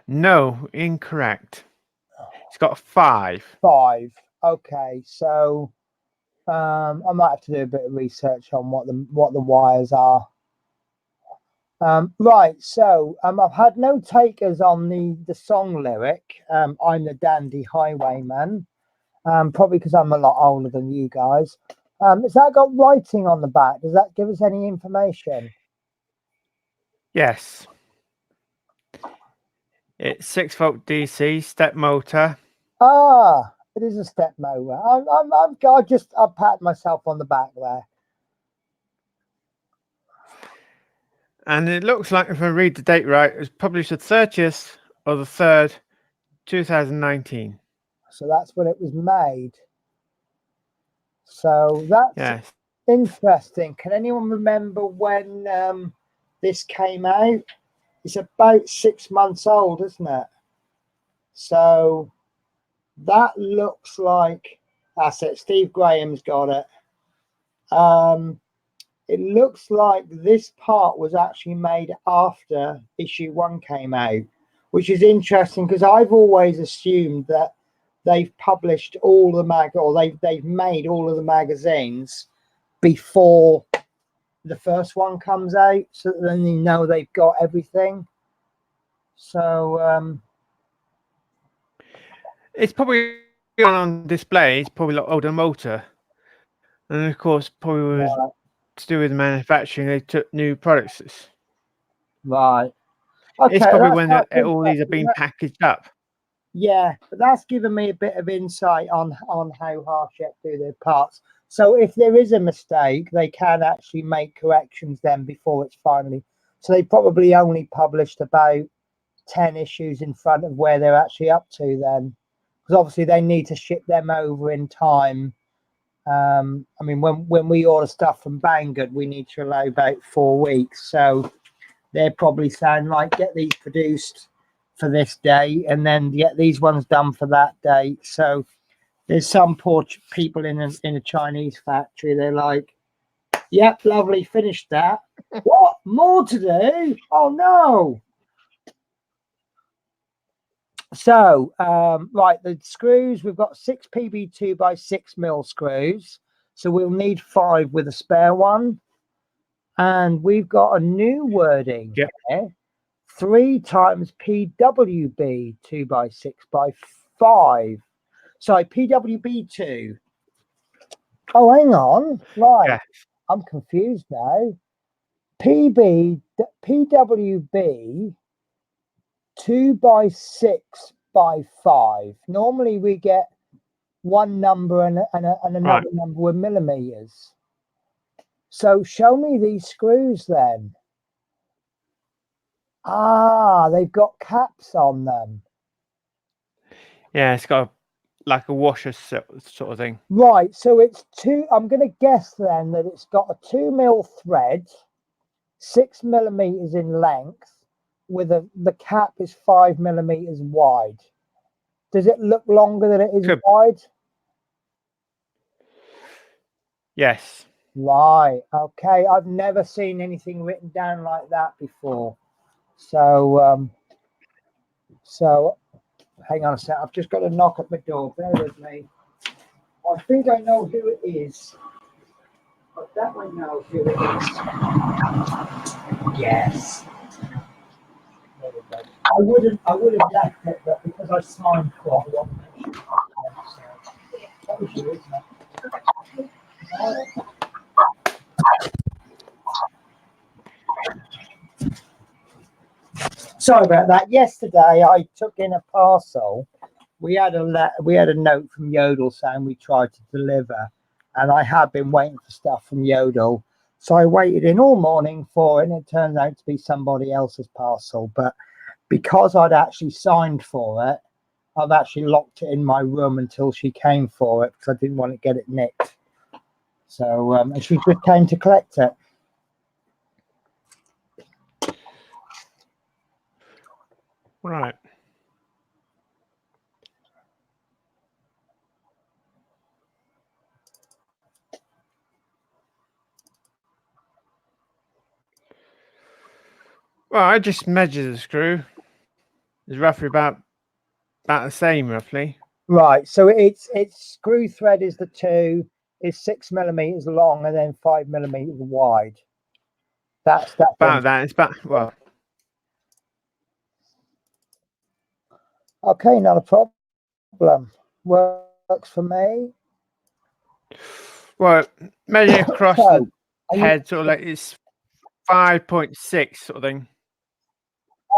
no, incorrect. It's got 5. 5. Okay, so I might have to do a bit of research on what the wires are. Right, so I've had no takers on the song lyric. I'm the dandy highwayman. Probably because I'm a lot older than you guys. Has that got writing on the back? Does that give us any information? Yes. It's 6-volt DC step motor. Ah, it is a step motor. I pat myself on the back there. And it looks like, if I read the date right, it was published the 30th of the 3rd, 2019. So that's when it was made. So that's interesting. Can anyone remember when this came out? It's about 6 months old, isn't it? So that looks like that's it. Steve Graham's got it. It looks like this part was actually made after issue 1 came out, which is interesting because I've always assumed that they've published all the they've made all of the magazines before the first one comes out, so then you know they've got everything. So it's probably on display. It's probably like older motor, and of course, probably was to do with manufacturing. They took new products. Right. Okay. It's probably when all these are being packaged up. Yeah, but that's given me a bit of insight on how Hachette do their parts. So if there is a mistake, they can actually make corrections then before it's finally. So they probably only published about 10 issues in front of where they're actually up to then, because obviously they need to ship them over in time. I mean, when we order stuff from Banggood, we need to allow about 4 weeks. So they're probably saying, like, get these produced for this day and then get these ones done for that day. So there's some poor people in a Chinese factory. They're like, yep, lovely, finished that. What more to do? Oh no. So right, the screws, we've got 6 PB 2x6mm screws, so we'll need 5 with a spare one. And we've got a new wording here. 3 times PWB 2x6x5. Sorry, PWB 2. Oh, hang on. Right. I'm confused now. PWB 2x6x5. Normally we get one number and another number with millimeters. So show me these screws then. Ah, they've got caps on them. Yeah, it's got like a washer sort of thing. Right, so it's two. I'm going to guess then that it's got a 2mm thread, 6mm in length, with the cap is 5mm wide. Does it look longer than it is wide? Yes. Right. Okay. I've never seen anything written down like that before. So, so hang on a sec. I've just got to knock at my door. Bear with me. I think I know who it is. I definitely know who it is. Yes. There we go. I would have left it, but because I signed for it, I want to make sure. So, that was you, isn't it? Sorry about that. Yesterday, I took in a parcel. We had a note from Yodel saying we tried to deliver, and I had been waiting for stuff from Yodel, so I waited in all morning for it, and it turned out to be somebody else's parcel. But because I'd actually signed for it, I've actually locked it in my room until she came for it because I didn't want to get it nicked. So, and she just came to collect it. Right. Well, I just measured the screw. It's roughly about the same, roughly. Right. So its screw thread is the 2, is 6mm long, and then 5mm wide. That's that. About that. It's about well. Okay, not a problem. Works for me. Well, measuring across So, the head, sort of like it's 5.6 sort of thing.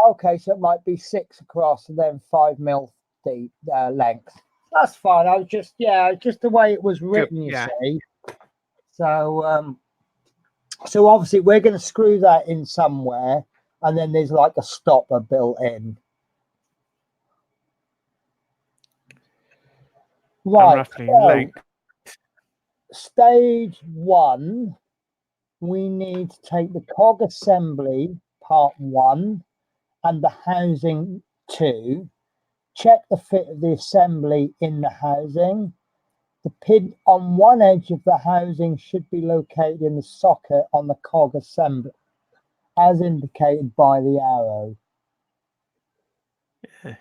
Okay, so it might be 6 across and then 5mm deep length. That's fine. I was just just the way it was written. You see. So so obviously we're going to screw that in somewhere, and then there's like a stopper built in. Right. Roughly length. Stage 1, we need to take the cog assembly part 1 and the housing 2. Check the fit of the assembly in the housing. The pin on one edge of the housing should be located in the socket on the cog assembly, as indicated by the arrow. Yes.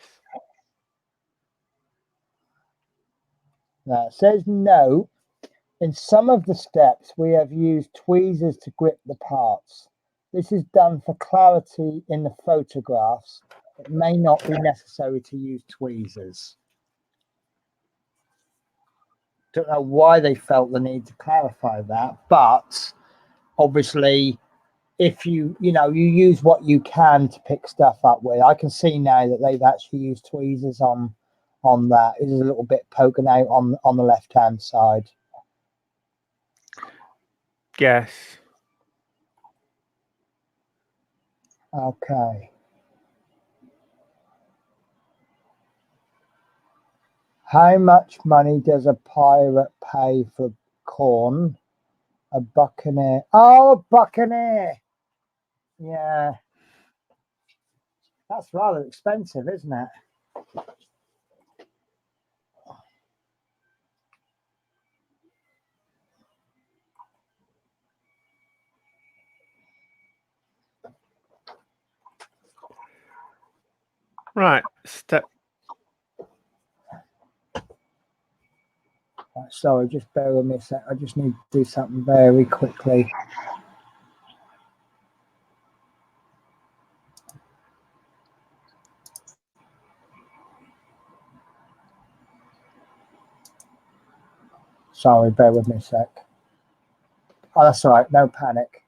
Now it says note, in some of the steps we have used tweezers to grip the parts. This is done for clarity in the photographs. It may not be necessary to use tweezers. Don't know why they felt the need to clarify that, but obviously if you use what you can to pick stuff up with. I can see now that they've actually used tweezers on that. It is a little bit poking out on the left hand side. Yes. Okay. How much money does a pirate pay for corn? A buccaneer. Oh, a buccaneer. Yeah. That's rather expensive, isn't it? Right. Step. Right, sorry, just bear with me a sec. I just need to do something very quickly. Sorry, bear with me a sec. Oh, that's all right. No panic.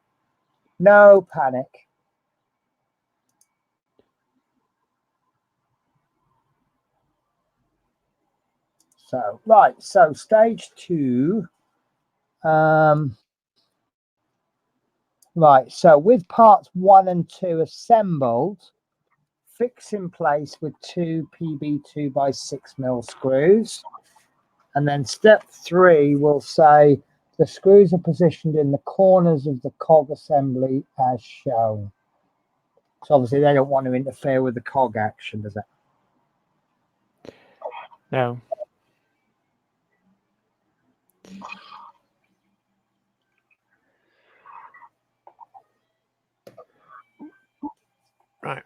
No panic. So, right, so stage 2. Right, so with parts 1 and 2 assembled, fix in place with 2 PB 2x6mm screws. And then step 3 will say the screws are positioned in the corners of the cog assembly as shown. So obviously they don't want to interfere with the cog action, does it? No. Right.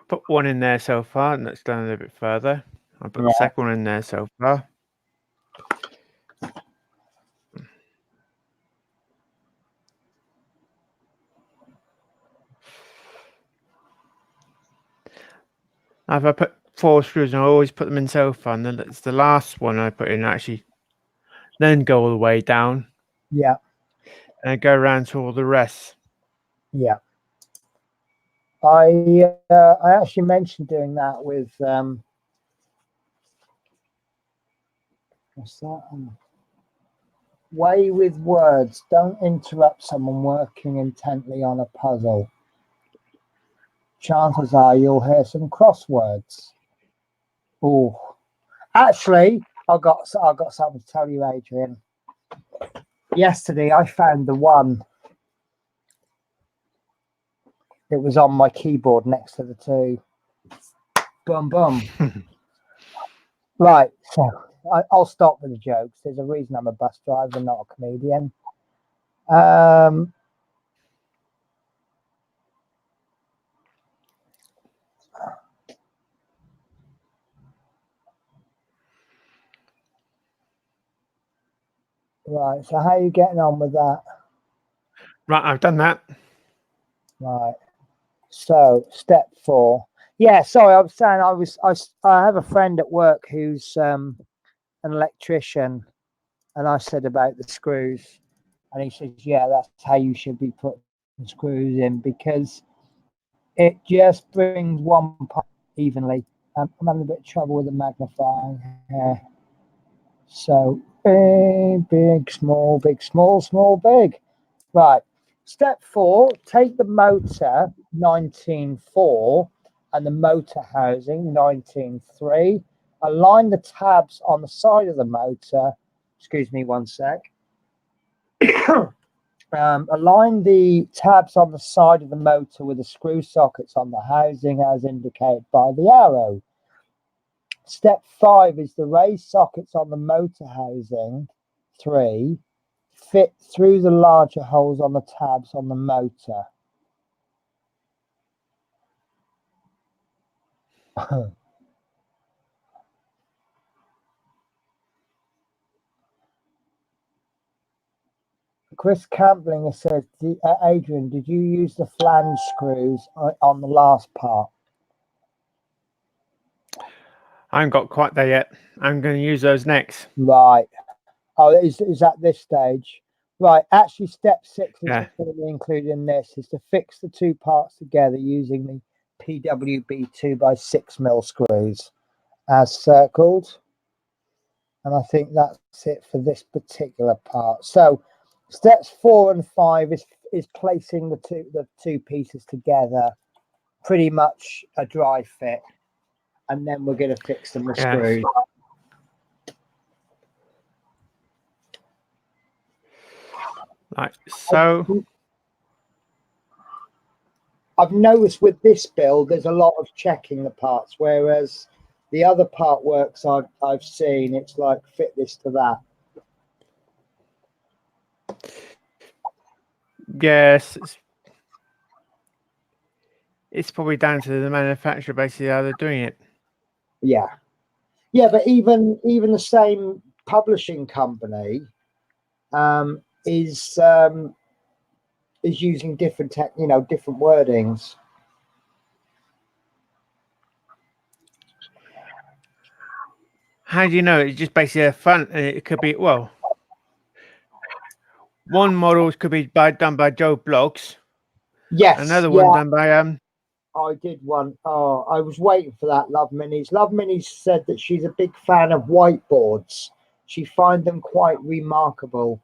Put one in there so far, and that's done a little bit further. I'll put the second one in there so far. If I put 4 screws, and I always put them in so far, and then it's the last one I put in actually, then go all the way down. Yeah. And go around to all the rest. Yeah. I actually mentioned doing that with what's that? Way with words. Don't interrupt someone working intently on a puzzle. Chances are you'll hear some crosswords. Oh, actually, I got something to tell you, Adrian. Yesterday, I found the one. It was on my keyboard next to the 2. Boom, boom. Right, so I'll stop with the jokes. There's a reason I'm a bus driver, not a comedian. Right, so how are you getting on with that? Right, I've done that. Right, so step 4. Yeah, sorry, I was saying I have a friend at work who's an electrician, and I said about the screws, and he says, yeah, that's how you should be putting screws in, because it just brings one part evenly. I'm having a bit of trouble with the magnifying here. So big, big, small, big, small, small, big. Right. Step 4, take the motor 19.4 and the motor housing 19.3. Align the tabs on the side of the motor. Excuse me one sec. Align the tabs on the side of the motor with the screw sockets on the housing as indicated by the arrow. Step 5 is the raised sockets on the motor housing 3 fit through the larger holes on the tabs on the motor. Chris Campbell says, Adrian, did you use the flange screws on the last part? I haven't got quite there yet. I'm going to use those next. Right. Oh, is at this stage. Right. Actually, step 6 is included in this, is to fix the 2 parts together using the PWB 2x6mm screws as circled. And I think that's it for this particular part. So steps 4 and 5 is placing the two pieces together, pretty much a dry fit, and then we're going to fix them with screws. Right, so I've noticed with this build there's a lot of checking the parts, whereas the other part works I've seen, it's like fit this to that. Yes, it's probably down to the manufacturer, basically, how they're doing it. Yeah, but even the same publishing company is using different different wordings. How do you know? It's just basically a font, and it could be, well, one model could be done by Joe Blogs. Yes. Another one done by I did one. Oh, I was waiting for that. Love Minis. Love Minis said that she's a big fan of whiteboards. She finds them quite remarkable.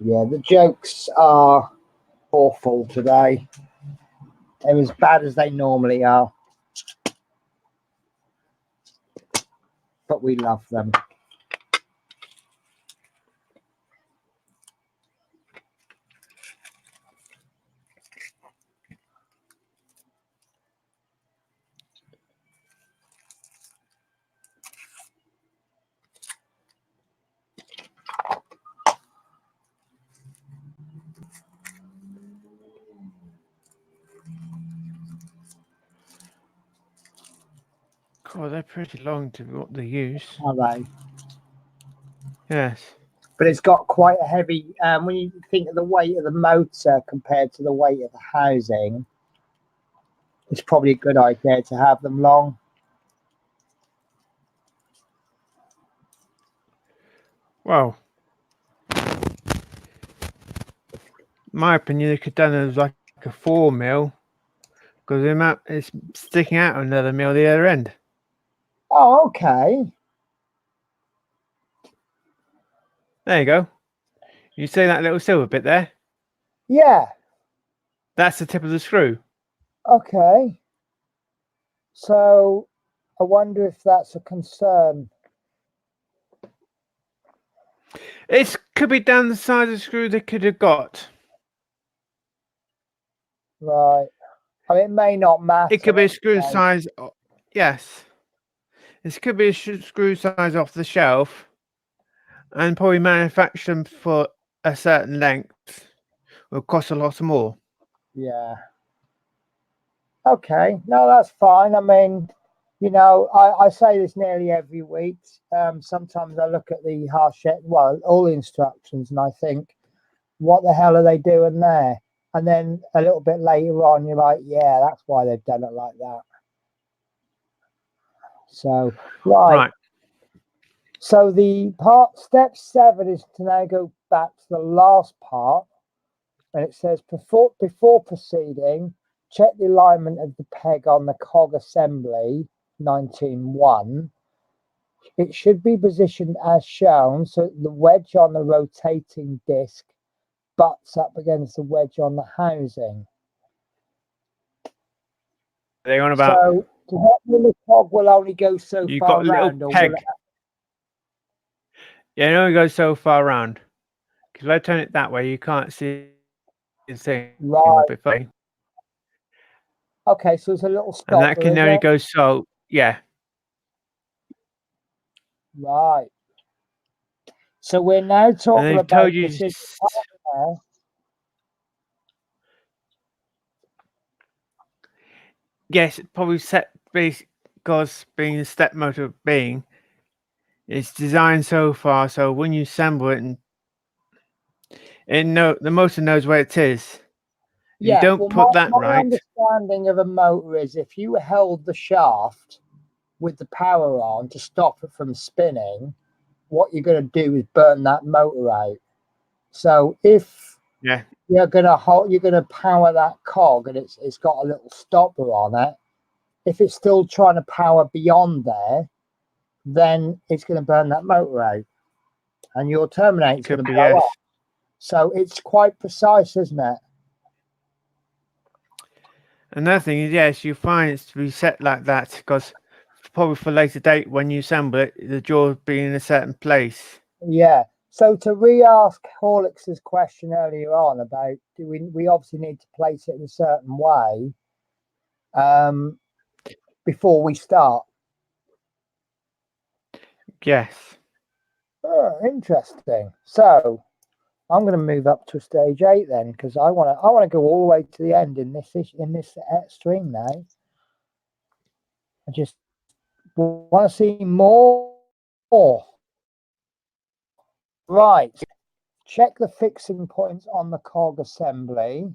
Yeah, the jokes are awful today. They're as bad as they normally are. But we love them. God, they're pretty long to what they use. Are they? Yes. But it's got quite a heavy, when you think of the weight of the motor compared to the weight of the housing, it's probably a good idea to have them long. Well, my opinion, they could have done it as like a 4 mil, because the amount is sticking out another mil the other end. Oh, okay. There you go. You see that little silver bit there? Yeah. That's the tip of the screw. Okay. So I wonder if that's a concern. It could be down the side of the screw they could have got. Right. I mean, it may not matter. It could be a screw size. Yes. This could be a screw size off the shelf and probably manufacture them for a certain length will cost a lot more. Yeah. Okay. No, that's fine. I mean, you know, I say this nearly every week. Sometimes I look at the Hachette, well, all the instructions, and I think, what the hell are they doing there? And then a little bit later on, you're like, yeah, that's why they've done it like that. So, right. So the step 7 is to now go back to the last part. And it says, before proceeding, check the alignment of the peg on the cog assembly 19.1. It should be positioned as shown so that the wedge on the rotating disc butts up against the wedge on the housing. They're on about. So the cog will only go so You've far got a little around, or peg. will it... Yeah, it only goes so far around. Because if I turn it that way, you can't see the thing. Right. Okay, so it's a little stopper. And that can only go so, yeah. Right. So we're now talking about this. Yes, probably set because being a step motor being, it's designed so far so when you assemble it and the motor knows where it is. Yeah, you don't put that my right. understanding of a motor is if you held the shaft with the power on to stop it from spinning, what you're going to do is burn that motor out. So if you're going to power that cog and it's got a little stopper on it, if it's still trying to power beyond there, then it's going to burn that motor out, and your Terminator is going to blow up. So it's quite precise, isn't it? Another thing is, yes, you find it's to be set like that because probably for later date when you assemble it, the jaw being in a certain place. Yeah. So to re-ask Horlicks's question earlier on about we obviously need to place it in a certain way before we start. Yes. Oh, interesting. So I'm going to move up to stage 8 then, because I want to go all the way to the end in this stream now. I just want to see more. Right. Check the fixing points on the cog assembly.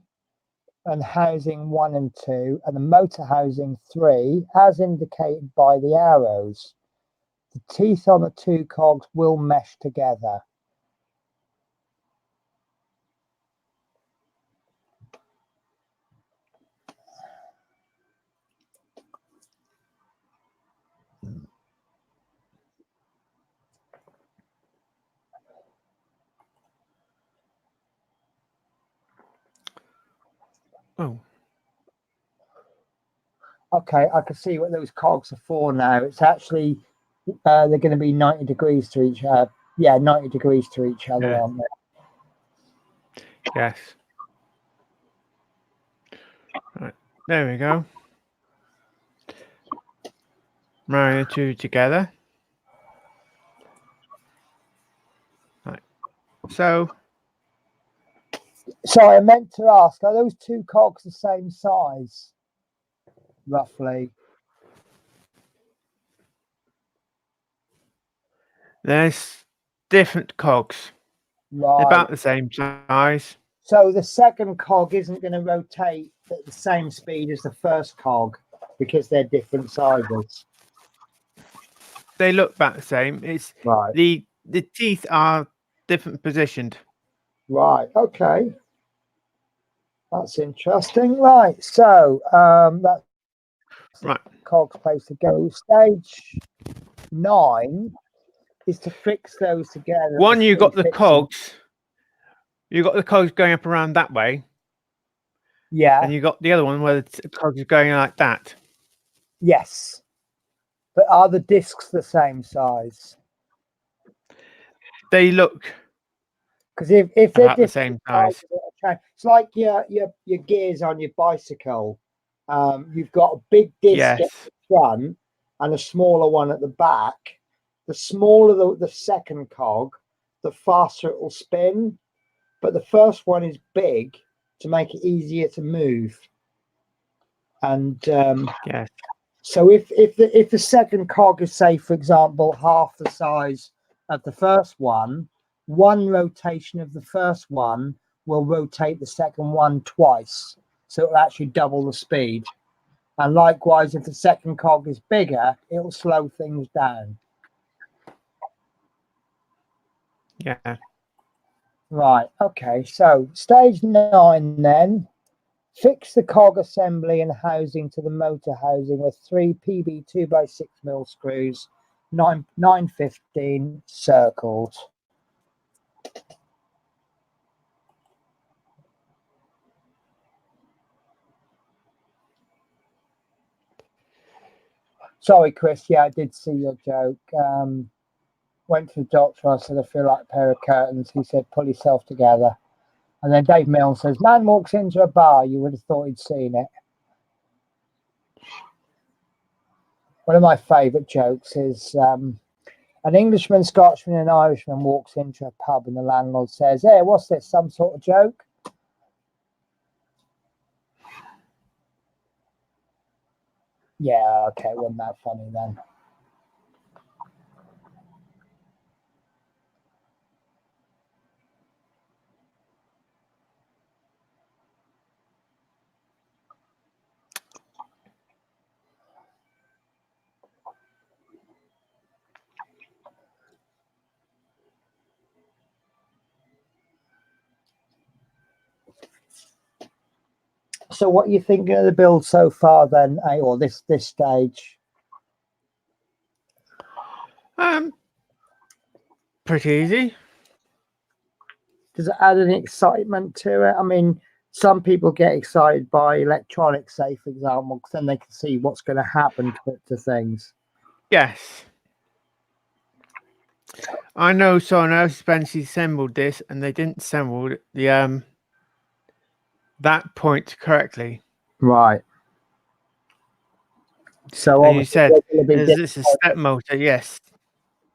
and housing 1 and 2, and the motor housing 3, as indicated by the arrows. The teeth on the 2 cogs will mesh together. Oh. Okay, I can see what those cogs are for now. It's actually, they're going to be 90 degrees to each other. Yeah, 90 degrees to each other, Yeah. aren't they? Yes. Right. There we go. Marry the 2 together. Right. So. Sorry, I meant to ask, are those 2 cogs the same size, roughly? There's different cogs. Right. They're about the same size. So the second cog isn't going to rotate at the same speed as the first cog because they're different sizes. They look about the same. It's right. The teeth are different positioned. Right. Okay. That's interesting. Right. So that's right. Cog's place to go. Stage 9 is to fix those together. One, you got the cogs. You got the cogs going up around that way. Yeah. And you got the other one where the cogs are going like that. Yes. But are the discs the same size? They look. Because if they're about the same size, it's like your gears on your bicycle. You've got a big disc at the front and a smaller one at the back. The smaller the second cog, the faster it will spin. But the first one is big to make it easier to move. And so if the second cog is, say, for example, half the size of the first one rotation of the first one will rotate the second one twice. So it'll actually double the speed. And likewise, if the second cog is bigger, it'll slow things down. Yeah. Right. Okay. So stage 9 then. Fix the cog assembly and housing to the motor housing with 3 PB 2x6mm screws, 915 circled. Sorry, Chris. Yeah, I did see your joke. Went to the doctor. I said, I feel like a pair of curtains. He said, pull yourself together. And then Dave Milne says, man walks into a bar. You would have thought he'd seen it. One of my favourite jokes is an Englishman, Scotsman, and Irishman walks into a pub, and the landlord says, "Hey, what's this? Some sort of joke?" Yeah, okay, wasn't that funny then? So what are you thinking of the build so far then, or this stage? Pretty easy. Does it add any excitement to it? I mean, some people get excited by electronics, say, for example, because then they can see what's going to happen to things. Yes. I know someone else assembled this and they didn't assemble the that point correctly. Right. So and you said, is this a step motor? Yes.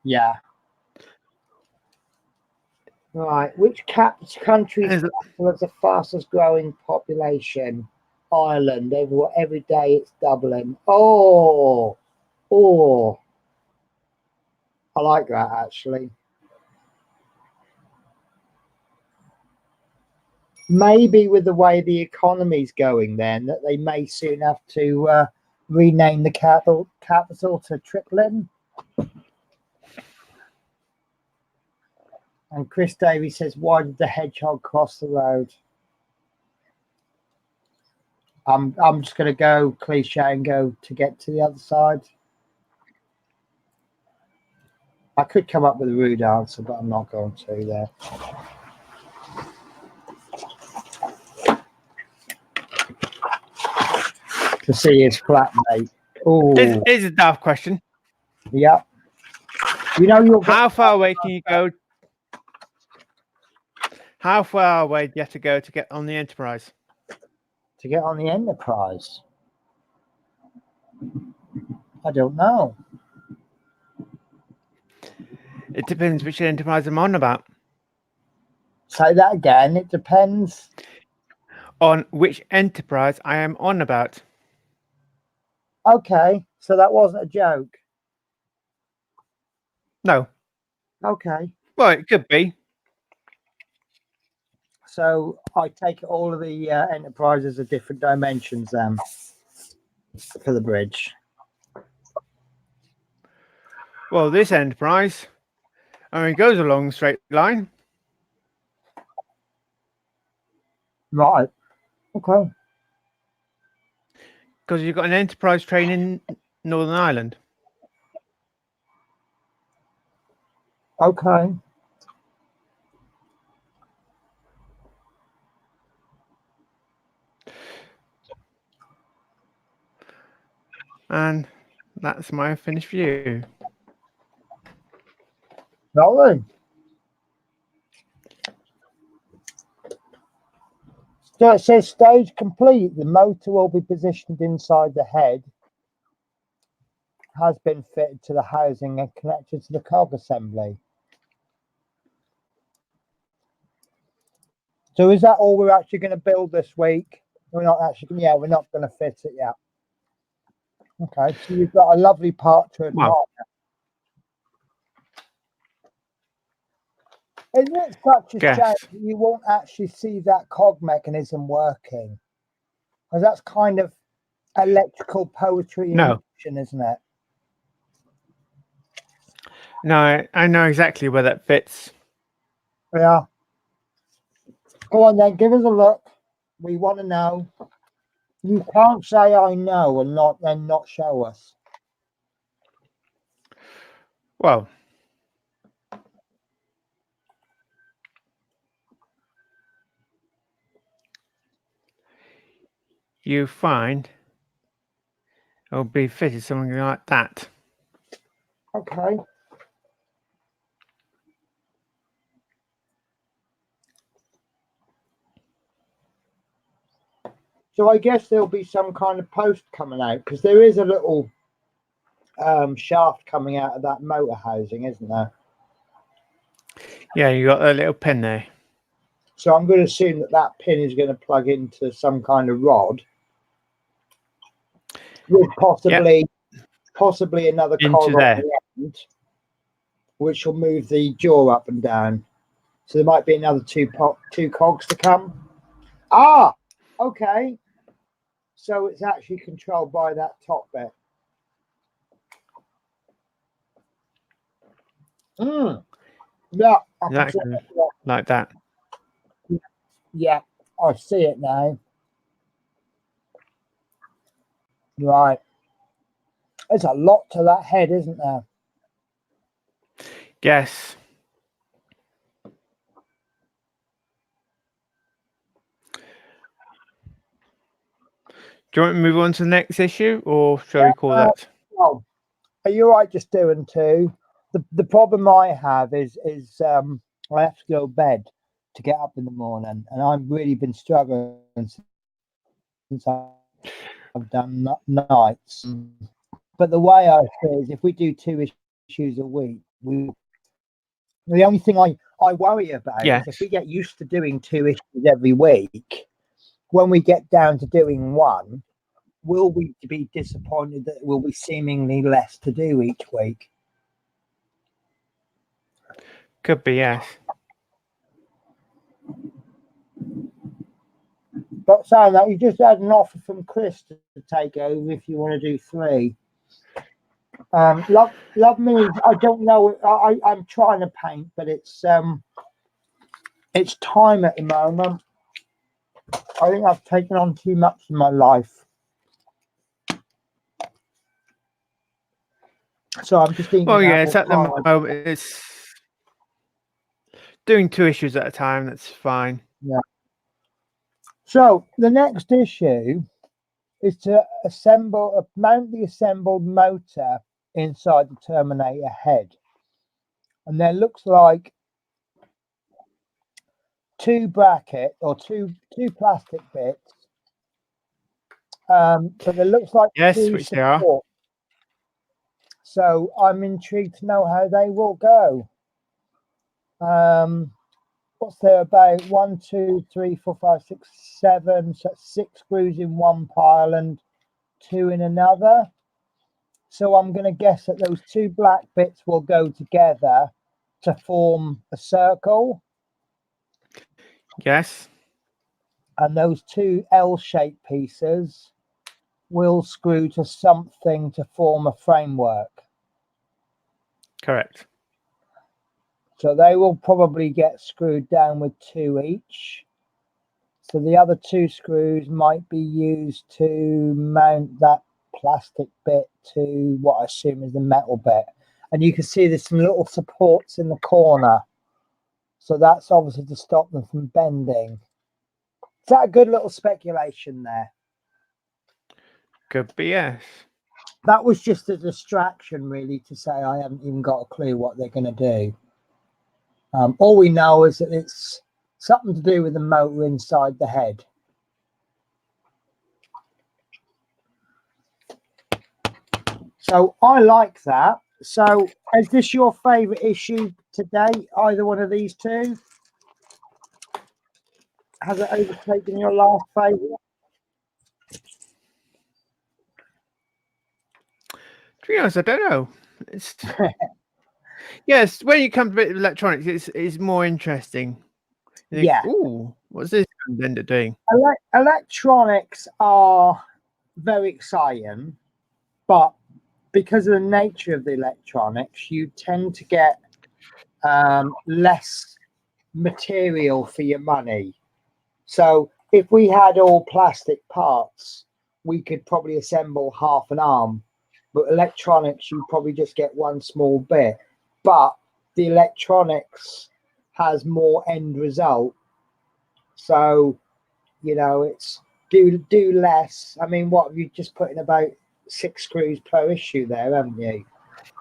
Yeah. Right. Which country's has the fastest growing population? Ireland. Every day it's doubling. Oh. I like that, actually. maybe with the way the economy's going, then that they may soon have to rename the capital to Triplin. And Chris Davies says, "Why did the hedgehog cross the road?" I'm just going to go cliche and go to get to the other side. I could come up with a rude answer, but I'm not going to there. To see his flatmate. Oh, Here's a daft question. Yeah. You know, how far away can you go? How far away do you have to go to get on the Enterprise? To get on the Enterprise? I don't know. It depends which Enterprise I'm on about. Say that again. It depends on which Enterprise I am on about. Okay, so that wasn't a joke. No. Okay. Well, it could be. So I take all of the Enterprises of different dimensions for the bridge. Well, this Enterprise only goes along a straight line. Right. Okay. Because you've got an Enterprise train in Northern Ireland. Okay. And that's my finished view. Lovely. So it says stage complete. The motor will be positioned inside the head. Has been fitted to the housing and connected to the cog assembly. So is that all we're actually going to build this week? We're not actually, we're not going to fit it yet. Okay, so you've got a lovely part to admire. Wow. Isn't it such a shame that you won't actually see that cog mechanism working? Because that's kind of electrical poetry in motion, isn't it? No, I know exactly where that fits. Yeah. Go on then, give us a look. We want to know. You can't say I know and not show us. Well, you find it'll be fitted something like that. Okay. So I guess there'll be some kind of post coming out, because there is a little shaft coming out of that motor housing, isn't there? Yeah, you got a little pin there. So I'm going to assume that pin is going to plug into some kind of rod, with possibly another cog on the end, which will move the jaw up and down. So there might be another two cogs to come. Ah, okay. So it's actually controlled by that top bit. Yeah, like that. Yeah, I see it now. Right. There's a lot to that head, isn't there? Yes. Do you want to move on to the next issue, or shall we call that? Well, are you all right just doing two? The problem I have is I have to go to bed to get up in the morning, and I've really been struggling since I've done nights. But the way I feel is if we do 2 issues a week, the only thing I worry about is if we get used to doing 2 issues every week, when we get down to doing one, will we be disappointed that it will be seemingly less to do each week? Could be, yes. saying that, you just had an offer from Chris to take over if you want to do 3. Love me. I don't know. I'm trying to paint, but it's time at the moment. I think I've taken on too much in my life, so I'm just thinking. Well, yeah, it's at the moment. It's doing 2 issues at a time. That's fine. Yeah. So the next issue is to mount the assembled motor inside the Terminator head, and there looks like 2 bracket or two plastic bits, but it looks like 2 which they are. So I'm intrigued to know how they will go. What's there about 1, 2, 3, 4, 5, 6, 7, so 6 screws in one pile and 2 in another. So I'm going to guess that those 2 black bits will go together to form a circle. Yes. And those 2 L-shaped pieces will screw to something to form a framework. Correct. So they will probably get screwed down with 2 each. So the other 2 screws might be used to mount that plastic bit to what I assume is the metal bit. And you can see there's some little supports in the corner. So that's obviously to stop them from bending. Is that a good little speculation there? Could be, yes. That was just a distraction, really, to say I haven't even got a clue what they're going to do. All we know is that it's something to do with the motor inside the head. So I like that. So is this your favourite issue today? Either one of these 2? Has it overtaken your last favourite? To be honest, I don't know. It's yes, when you come to electronics, it's more interesting. You think, ooh, what's this blender doing? Electronics are very exciting, but because of the nature of the electronics, you tend to get less material for your money. So if we had all plastic parts, we could probably assemble half an arm. But electronics, you probably just get 1 small bit. But the electronics has more end result. So, you know, it's do less. I mean, what have you just put in about 6 screws per issue there, haven't you?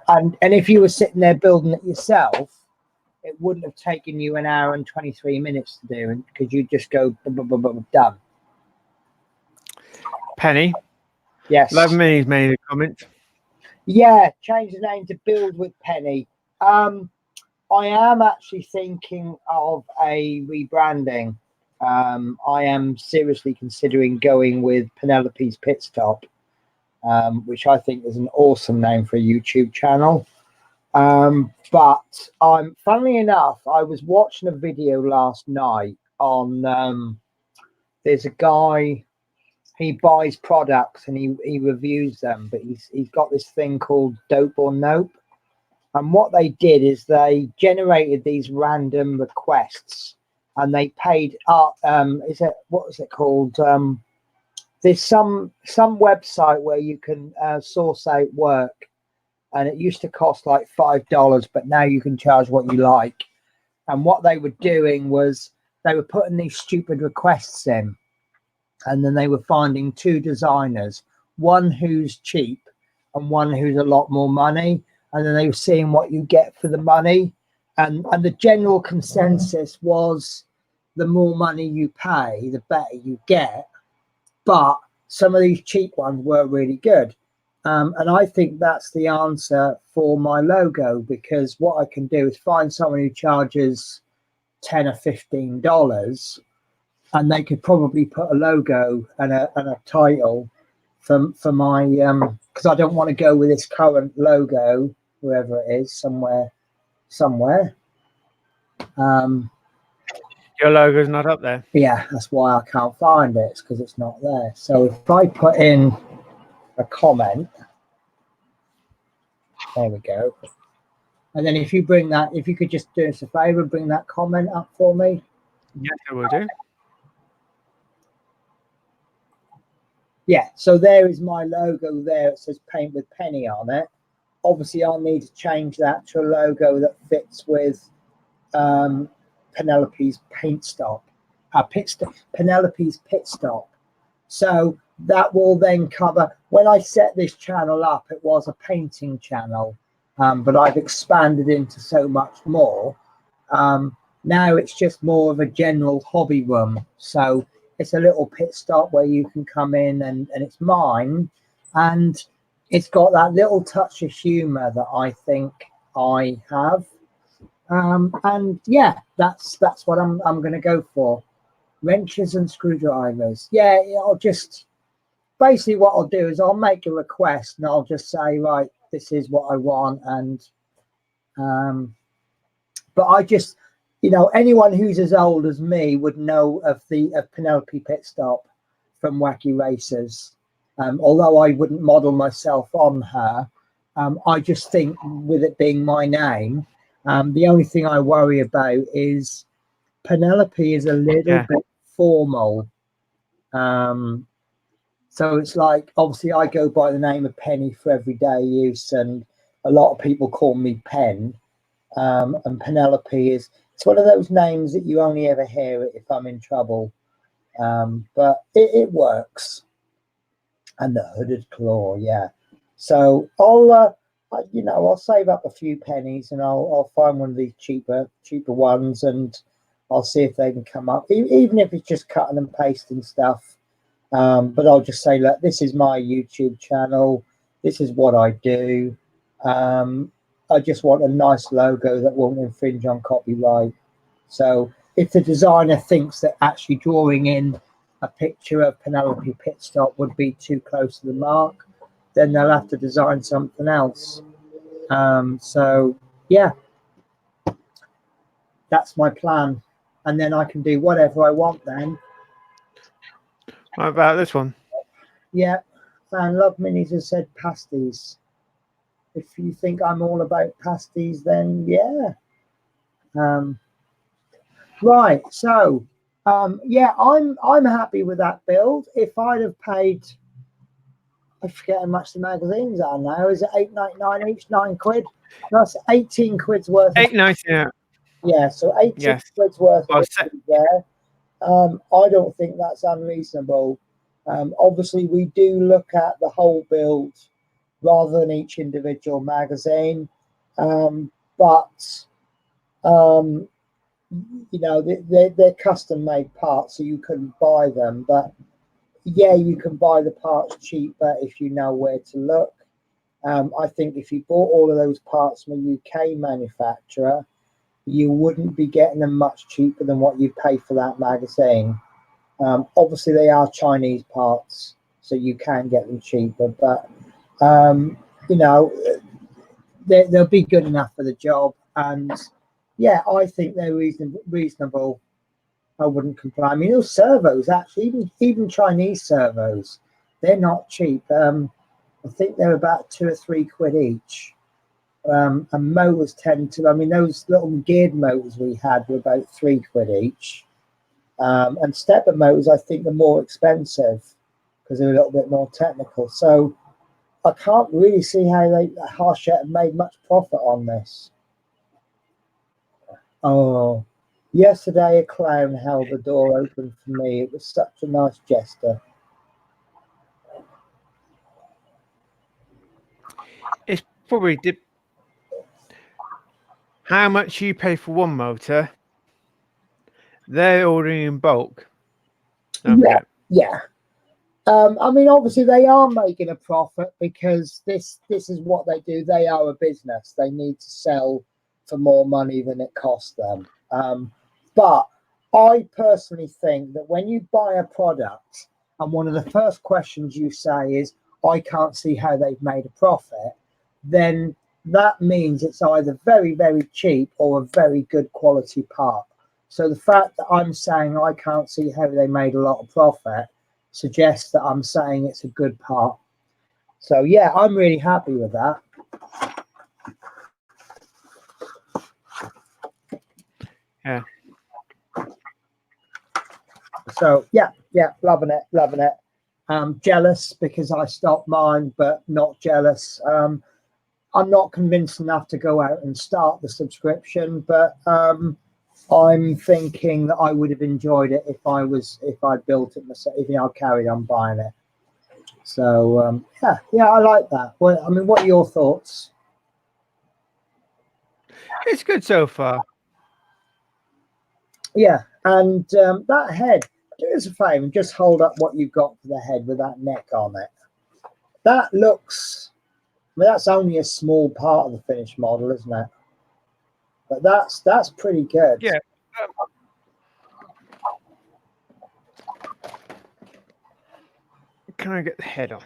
And if you were sitting there building it yourself, it wouldn't have taken you 1 hour and 23 minutes to do, because you just go done. Penny. Yes. Love Me's made a comment. Yeah, change the name to Build with Penny. I am actually thinking of a rebranding. I am seriously considering going with Penelope's Pit Stop, which I think is an awesome name for a YouTube channel. But funnily enough, I was watching a video last night on there's a guy, he buys products and he reviews them, but he's got this thing called Dope or Nope. And what they did is they generated these random requests, and they paid what is it called? There's some website where you can source out work, and it used to cost like $5, but now you can charge what you like. And what they were doing was they were putting these stupid requests in, and then they were finding 2 designers, one who's cheap and one who's a lot more money, and then they were seeing what you get for the money. And the general consensus was the more money you pay, the better you get. But some of these cheap ones were really good. And I think that's the answer for my logo, because what I can do is find someone who charges $10 or $15, and they could probably put a logo and a title for my because I don't want to go with this current logo wherever it is, somewhere. Your logo's not up there. Yeah, that's why I can't find it. It's because it's not there. So if I put in a comment, there we go. And then if you bring that, if you could just do us a favor, bring that comment up for me. Yes, I will do. Yeah, so there is my logo there. It says paint with penny on it. Obviously, I'll need to change that to a logo that fits with Penelope's paint stop, Penelope's pit stop. So that will then cover, when I set this channel up, it was a painting channel, but I've expanded into so much more. Now it's just more of a general hobby room. So it's a little pit stop where you can come in and it's mine. And it's got that little touch of humor that I think I have. And yeah, that's what I'm going to go for. Wrenches and screwdrivers. Yeah, I'll just basically what I'll do is I'll make a request and I'll just say, right, this is what I want. And but I just, you know, anyone who's as old as me would know of Penelope Pit Stop from Wacky Racers. Although I wouldn't model myself on her, I just think with it being my name, the only thing I worry about is Penelope is a little bit formal. So it's like, obviously I go by the name of Penny for everyday use, and a lot of people call me Pen. And Penelope it's one of those names that you only ever hear it if I'm in trouble. But it works. And the hooded claw, yeah. So I'll save up a few pennies and I'll find one of these cheaper ones, and I'll see if they can come up, even if it's just cutting and pasting stuff. But I'll just say, look, this is my YouTube channel. This is what I do. I just want a nice logo that won't infringe on copyright. So if the designer thinks that actually drawing in a picture of Penelope Pit Stop would be too close to the mark, then they'll have to design something else. So yeah, that's my plan. And then I can do whatever I want then. What about this one? Yeah, and Love Minis has said pasties. If you think I'm all about pasties, then yeah. Right, so yeah, I'm happy with that build. If I'd have paid, I forget how much the magazines are now. Is it £8.99 each? £9? That's 18 quid's worth. £8.99. Yeah, so 18 quid's worth of there. I don't think that's unreasonable. Obviously, we do look at the whole build rather than each individual magazine, but you know, they're custom made parts, so you couldn't buy them. But yeah, you can buy the parts cheaper if you know where to look. I think if you bought all of those parts from a UK manufacturer, you wouldn't be getting them much cheaper than what you pay for that magazine. Obviously, they are Chinese parts, so you can get them cheaper, but you know, they'll be good enough for the job. And yeah, I think they're reasonable. I wouldn't complain. I mean, those servos, actually, even Chinese servos, they're not cheap. I think they're about £2 or £3 each. And motors tend to, I mean, those little geared motors we had were about £3 each. And stepper motors, I think, are more expensive because they're a little bit more technical. So I can't really see how Hachette have made much profit on this. Oh, yesterday a clown held the door open for me. It was such a nice gesture. It's probably how much you pay for one motor. They're ordering in bulk. Yeah. I mean, obviously they are making a profit because this is what they do. They are a business. They need to sell for more money than it costs them. But I personally think that when you buy a product and one of the first questions you say is, I can't see how they've made a profit, then that means it's either very, very cheap or a very good quality part. So the fact that I'm saying I can't see how they made a lot of profit suggests that I'm saying it's a good part. So yeah, I'm really happy with that. Yeah. So yeah, loving it. Jealous because I stopped mine, but not jealous. I'm not convinced enough to go out and start the subscription, but I'm thinking that I would have enjoyed it if I built it myself, if I carried on buying it. So yeah, I like that. Well, I mean, what are your thoughts? It's good so far. Yeah, and that head, do us a favour and just hold up what you've got for the head with that neck on it. That looks, I mean, that's only a small part of the finished model, isn't it? But that's pretty good. Yeah. Can I get the head on?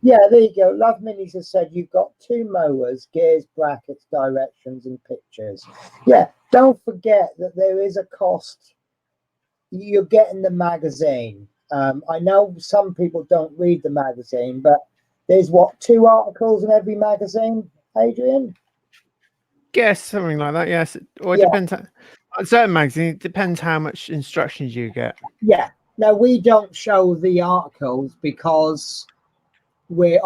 Yeah, there you go. Love Minis has said you've got 2 mowers, gears, brackets, directions, and pictures. Yeah, don't forget that there is a cost. You're getting the magazine. I know some people don't read the magazine, but there's what, 2 articles in every magazine, Adrian? Yes, something like that. Yes, or it depends. On certain magazines, it depends how much instructions you get. Yeah. Now we don't show the articles because we're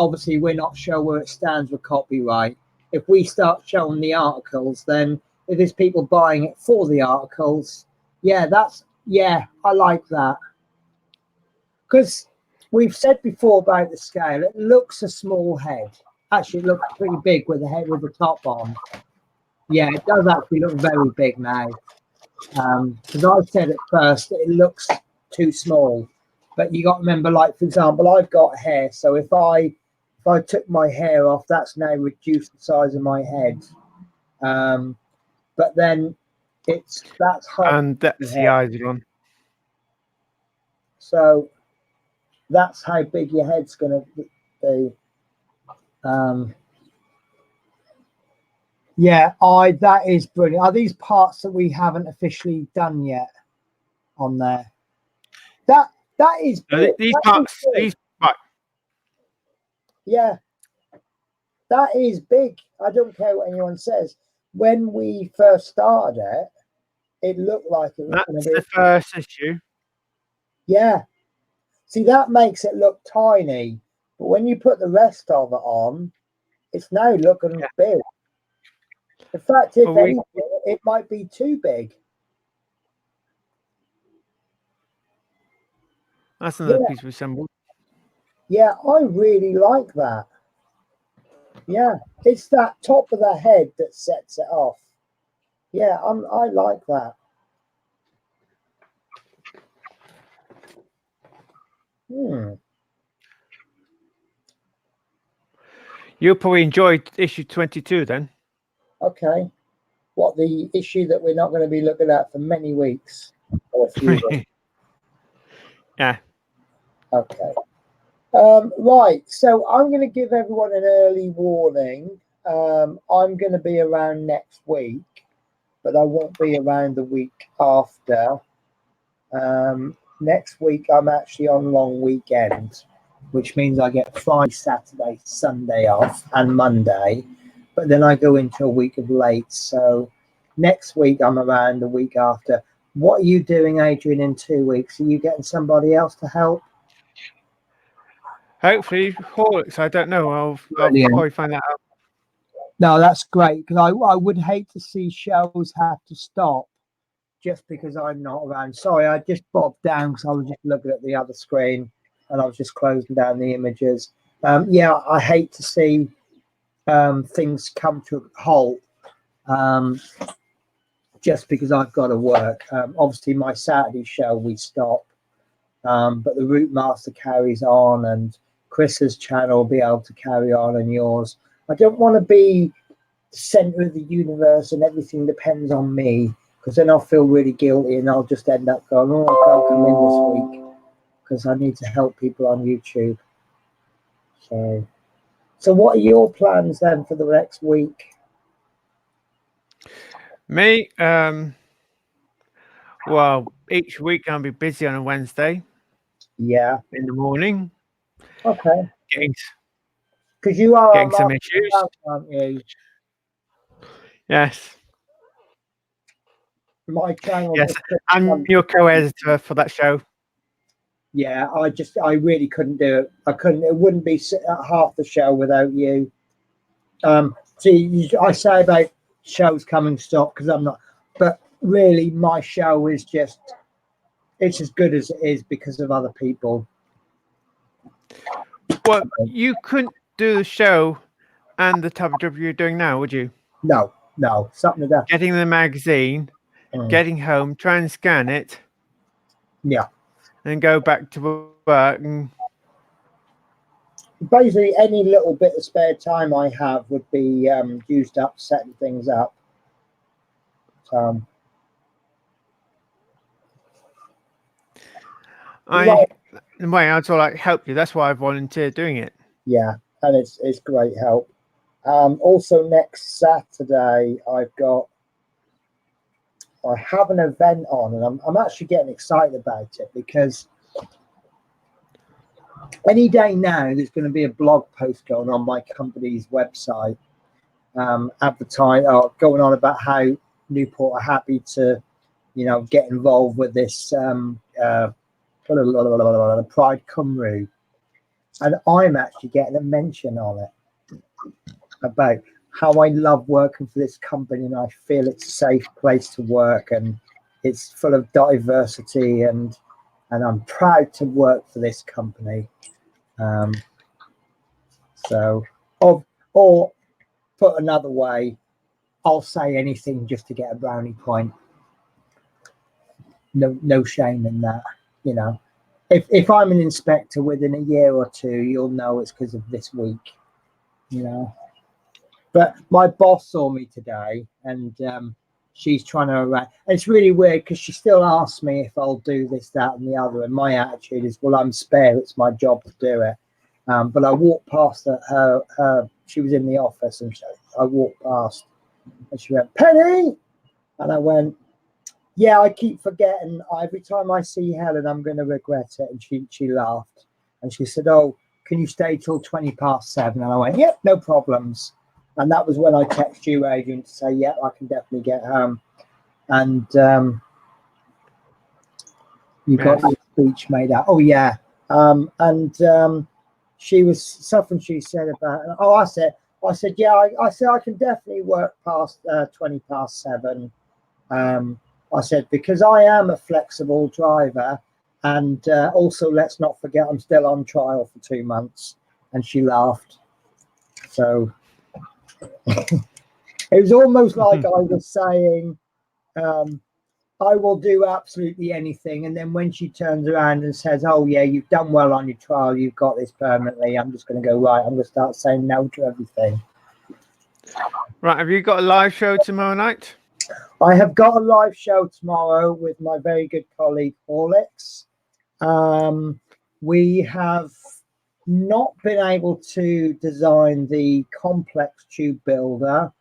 not sure where it stands with copyright. If we start showing the articles, then if there's people buying it for the articles, I like that. Because we've said before about the scale, it looks a small head. Actually, it looks pretty big with the head with the top on. Yeah, it does actually look very big now. Because I said at first it looks too small, but you got to remember, like for example, I've got hair, so if I took my hair off, that's now reduced the size of my head. But then that's hard. And that's the eyes one. So that's how big your head's going to be. Yeah, that is brilliant. Are these parts that we haven't officially done yet on there? That is big. These parts. Yeah, that is big. I don't care what anyone says. When we first started it looked like it was going to be the first issue. Yeah. See, that makes it look tiny, but when you put the rest of it on, it's now looking big. In fact, if anything, it might be too big. That's another piece we assembled. Yeah, I really like that. Yeah, it's that top of the head that sets it off. Yeah, I like that. You'll probably enjoy issue 22 then. Okay. What, the issue that we're not going to be looking at for many weeks or a few weeks? Yeah. Okay. Right. So I'm going to give everyone an early warning. I'm going to be around next week, but I won't be around the week after. Next week, I'm actually on long weekend, which means I get Friday, Saturday, Sunday off and Monday, but then I go into a week of late. So next week, I'm around. The week after. What are you doing, Adrian, in 2 weeks? Are you getting somebody else to help? Hopefully, Horlicks. I don't know. I'll probably find that out. No, that's great, because I would hate to see shows have to stop just because I'm not around. Sorry, I just bobbed down because I was just looking at the other screen and I was just closing down the images. Yeah, I hate to see things come to a halt just because I've got to work. Obviously, my Saturday show we stop, but the Route Master carries on, and Chris's channel will be able to carry on, and yours. I don't want to be the center of the universe and everything depends on me, because then I'll feel really guilty and I'll just end up going, oh, I can't come in this week because I need to help people on YouTube. So what are your plans then for the next week? Me, well, each week I'll be busy on a Wednesday. Yeah. In the morning. Okay. Because you are getting some issues, aren't you? Yes. My channel. Yes, I'm your co-editor for that show. Yeah, I really couldn't do it. I couldn't. It wouldn't be half the show without you. See, I say about shows coming stop because I'm not, but really, my show is it's as good as it is because of other people. Well, you couldn't do the show and the type of job you're doing now, would you? No, something like that. Getting the magazine, getting home, try and scan it. Yeah. And go back to work. And basically, any little bit of spare time I have would be used up setting things up. in a way, I'd sort of like help you. That's why I volunteered doing it. Yeah, and it's great help. Also, next Saturday, I have an event on, and I'm actually getting excited about it because any day now there's going to be a blog post going on my company's website, going on about how Newport are happy to, get involved with this Pride Cymru, and I'm actually getting a mention on it about how I love working for this company, and I feel it's a safe place to work, and it's full of diversity, and I'm proud to work for this company. Or put another way, I'll say anything just to get a brownie point. No shame in that, If I'm an inspector within a year or two, you'll know it's because of this week, But my boss saw me today, and she's trying to arrange. It's really weird because she still asks me if I'll do this, that, and the other. And my attitude is, well, I'm spare. It's my job to do it. But I walked past her. She was in the office, and I walked past, and she went, "Penny," and I went, "Yeah, I keep forgetting. Every time I see Helen, I'm going to regret it." And she laughed, and she said, "Oh, can you stay till 7:20?" And I went, "Yep, no problems." And that was when I texted you, Adrian, to say, "Yeah, I can definitely get home." And you got your speech made out. Oh yeah, she was something she said about. Oh, I said, yeah, I said I can definitely work past 7:20. I said, because I am a flexible driver, and also let's not forget I'm still on trial for 2 months. And she laughed. So it was almost like I was saying, I will do absolutely anything. And then when she turns around and says, "Oh yeah, you've done well on your trial, you've got this permanently," I'm just going to go, right, I'm going to start saying no to everything. Right, have you got a live show tomorrow night? I have got a live show tomorrow with my very good colleague, Horlicks. We have not been able to design the complex tube builder,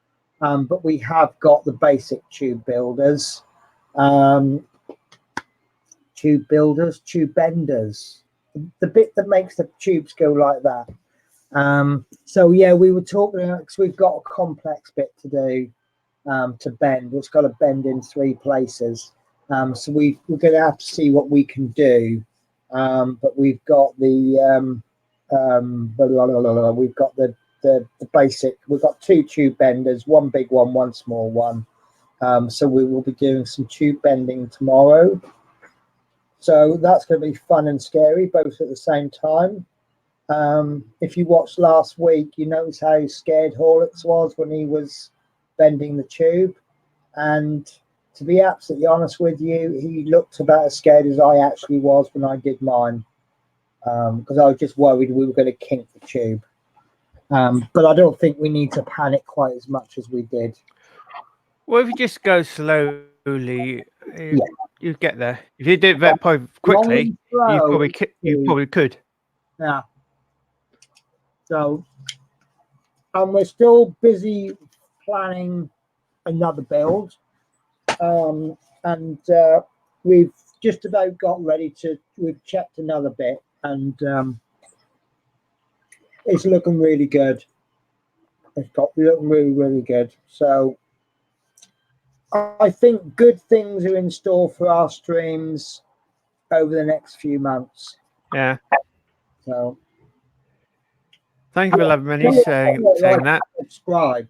but we have got the basic tube builders. Tube benders, the bit that makes the tubes go like that. So yeah, we were talking because we've got a complex bit to do to bend. It's got to bend in 3 places. So we're going to have to see what we can do. But we've got the we've got the basic. We've got 2 tube benders, one big one small one. So we will be doing some tube bending tomorrow. So that's going to be fun and scary, both at the same time. If you watched last week, you notice how scared Horlicks was when he was bending the tube. And to be absolutely honest with you, he looked about as scared as I actually was when I did mine, because I was just worried we were going to kink the tube. But I don't think we need to panic quite as much as we did. Well, if you just go slowly, you get there. If you did that quickly, you probably could. Yeah. So, and we're still busy planning another build. and we've just about got ready to. We've checked another bit, and it's looking really good. It's looking really good. So I think good things are in store for our streams over the next few months. Yeah. So thank you for letting me saying that. Subscribe,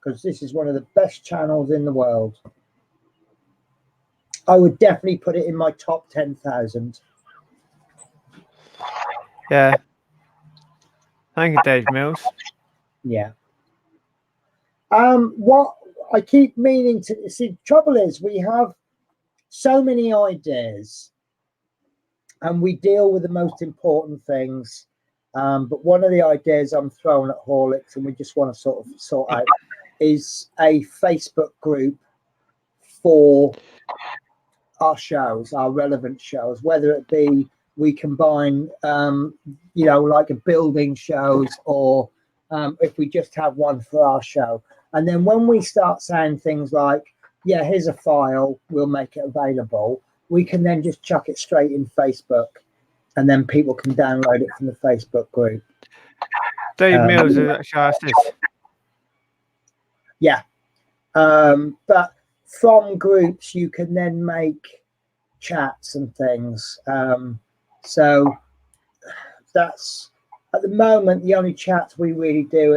because this is one of the best channels in the world. I would definitely put it in my top 10,000. Yeah. Thank you, Dave Mills. Yeah. What I keep meaning to see, trouble is we have so many ideas and we deal with the most important things. But one of the ideas I'm throwing at Horlicks, and we just want to sort of sort out, is a Facebook group for our shows, our relevant shows, whether it be we combine, you know, like a building shows, or if we just have one for our show. And then when we start saying things like, yeah, here's a file, we'll make it available, we can then just chuck it straight in Facebook, and then people can download it from the Facebook group. Dave Mills has actually asked this. Yeah. But from groups, you can then make chats and things. So that's, at the moment, the only chats we really do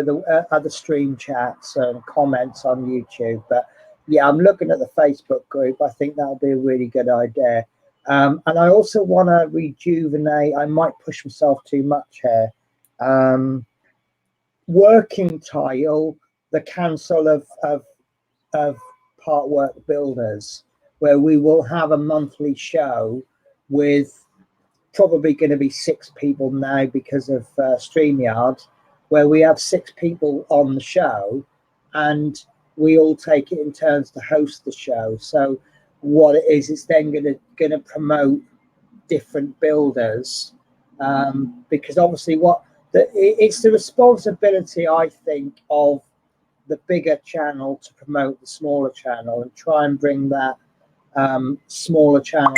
are the stream chats and comments on YouTube. But yeah, I'm looking at the Facebook group. I think that'll be a really good idea. And I also want to rejuvenate. I might push myself too much here. Working title: the Council of Part Work Builders, where we will have a monthly show with probably going to be 6 people now because of StreamYard, where we have 6 people on the show and we all take it in turns to host the show. So what it is, it's then going to promote different builders, because obviously it's the responsibility, I think, of the bigger channel to promote the smaller channel and try and bring that smaller channel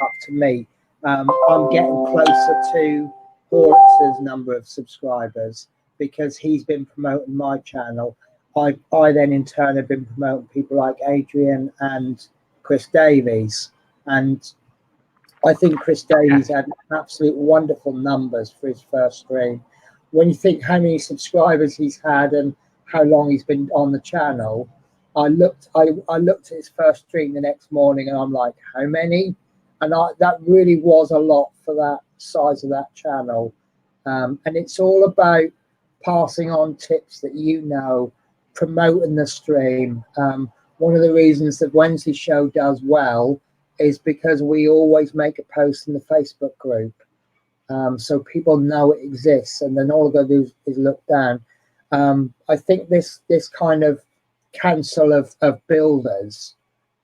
up to me. I'm getting closer to Horlicks's number of subscribers because he's been promoting my channel. I then in turn have been promoting people like Adrian and Chris Davies, and I think Chris Davies had absolute wonderful numbers for his first stream. When you think how many subscribers he's had and how long he's been on the channel, I looked at his first stream the next morning and I'm like, how many? And that really was a lot for that size of that channel. And it's all about passing on tips that you know, promoting the stream. One of the reasons that Wednesday show does well is because we always make a post in the Facebook group. So people know it exists, and then all they've got to do is look down. I think this kind of council of builders,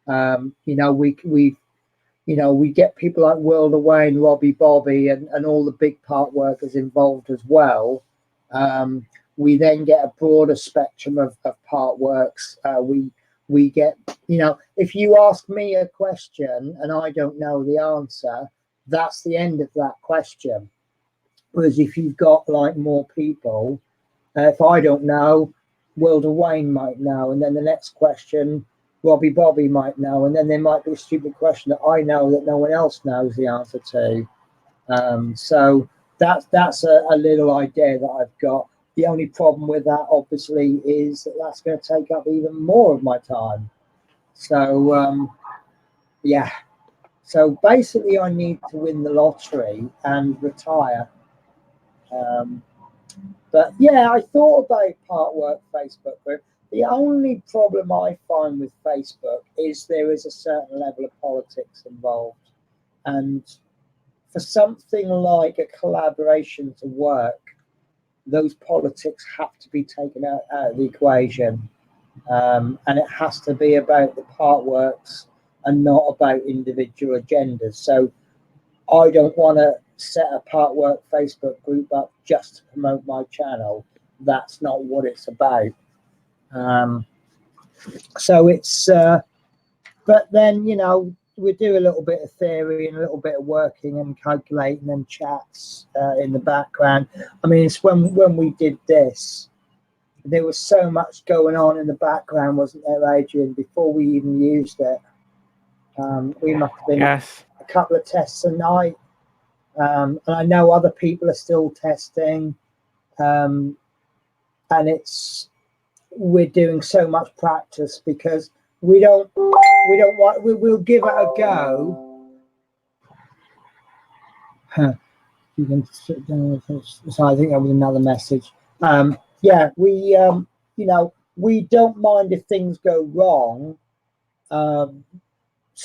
you know, we get people like World of Wayne, Robbie Bobby, and all the big part workers involved as well. We then get a broader spectrum of part works. We get, you know, if you ask me a question and I don't know the answer, that's the end of that question. Whereas if you've got like more people, if I don't know, World of Wayne might know, and then the next question, Robbie Bobby might know, and then there might be a stupid question that I know that no one else knows the answer to. So that's a little idea that I've got. The only problem with that, obviously, is that that's going to take up even more of my time. So, yeah. So basically, I need to win the lottery and retire. But yeah, I thought about part work Facebook group. The only problem I find with Facebook is there is a certain level of politics involved. And for something like a collaboration to work, those politics have to be taken out of the equation. And it has to be about the part works and not about individual agendas. So I don't want to set a part work Facebook group up just to promote my channel. That's not what it's about. So it's but then, you know, we do a little bit of theory and a little bit of working and calculating and chats in the background. I mean, it's when we did this, there was so much going on in the background, wasn't there, Adrian, before we even used it? We must have been a couple of tests a night. And I know other people are still testing. And we're doing so much practice because we'll give it a go. You can sit down with us. So I think that was another message. Yeah, you know, we don't mind if things go wrong, so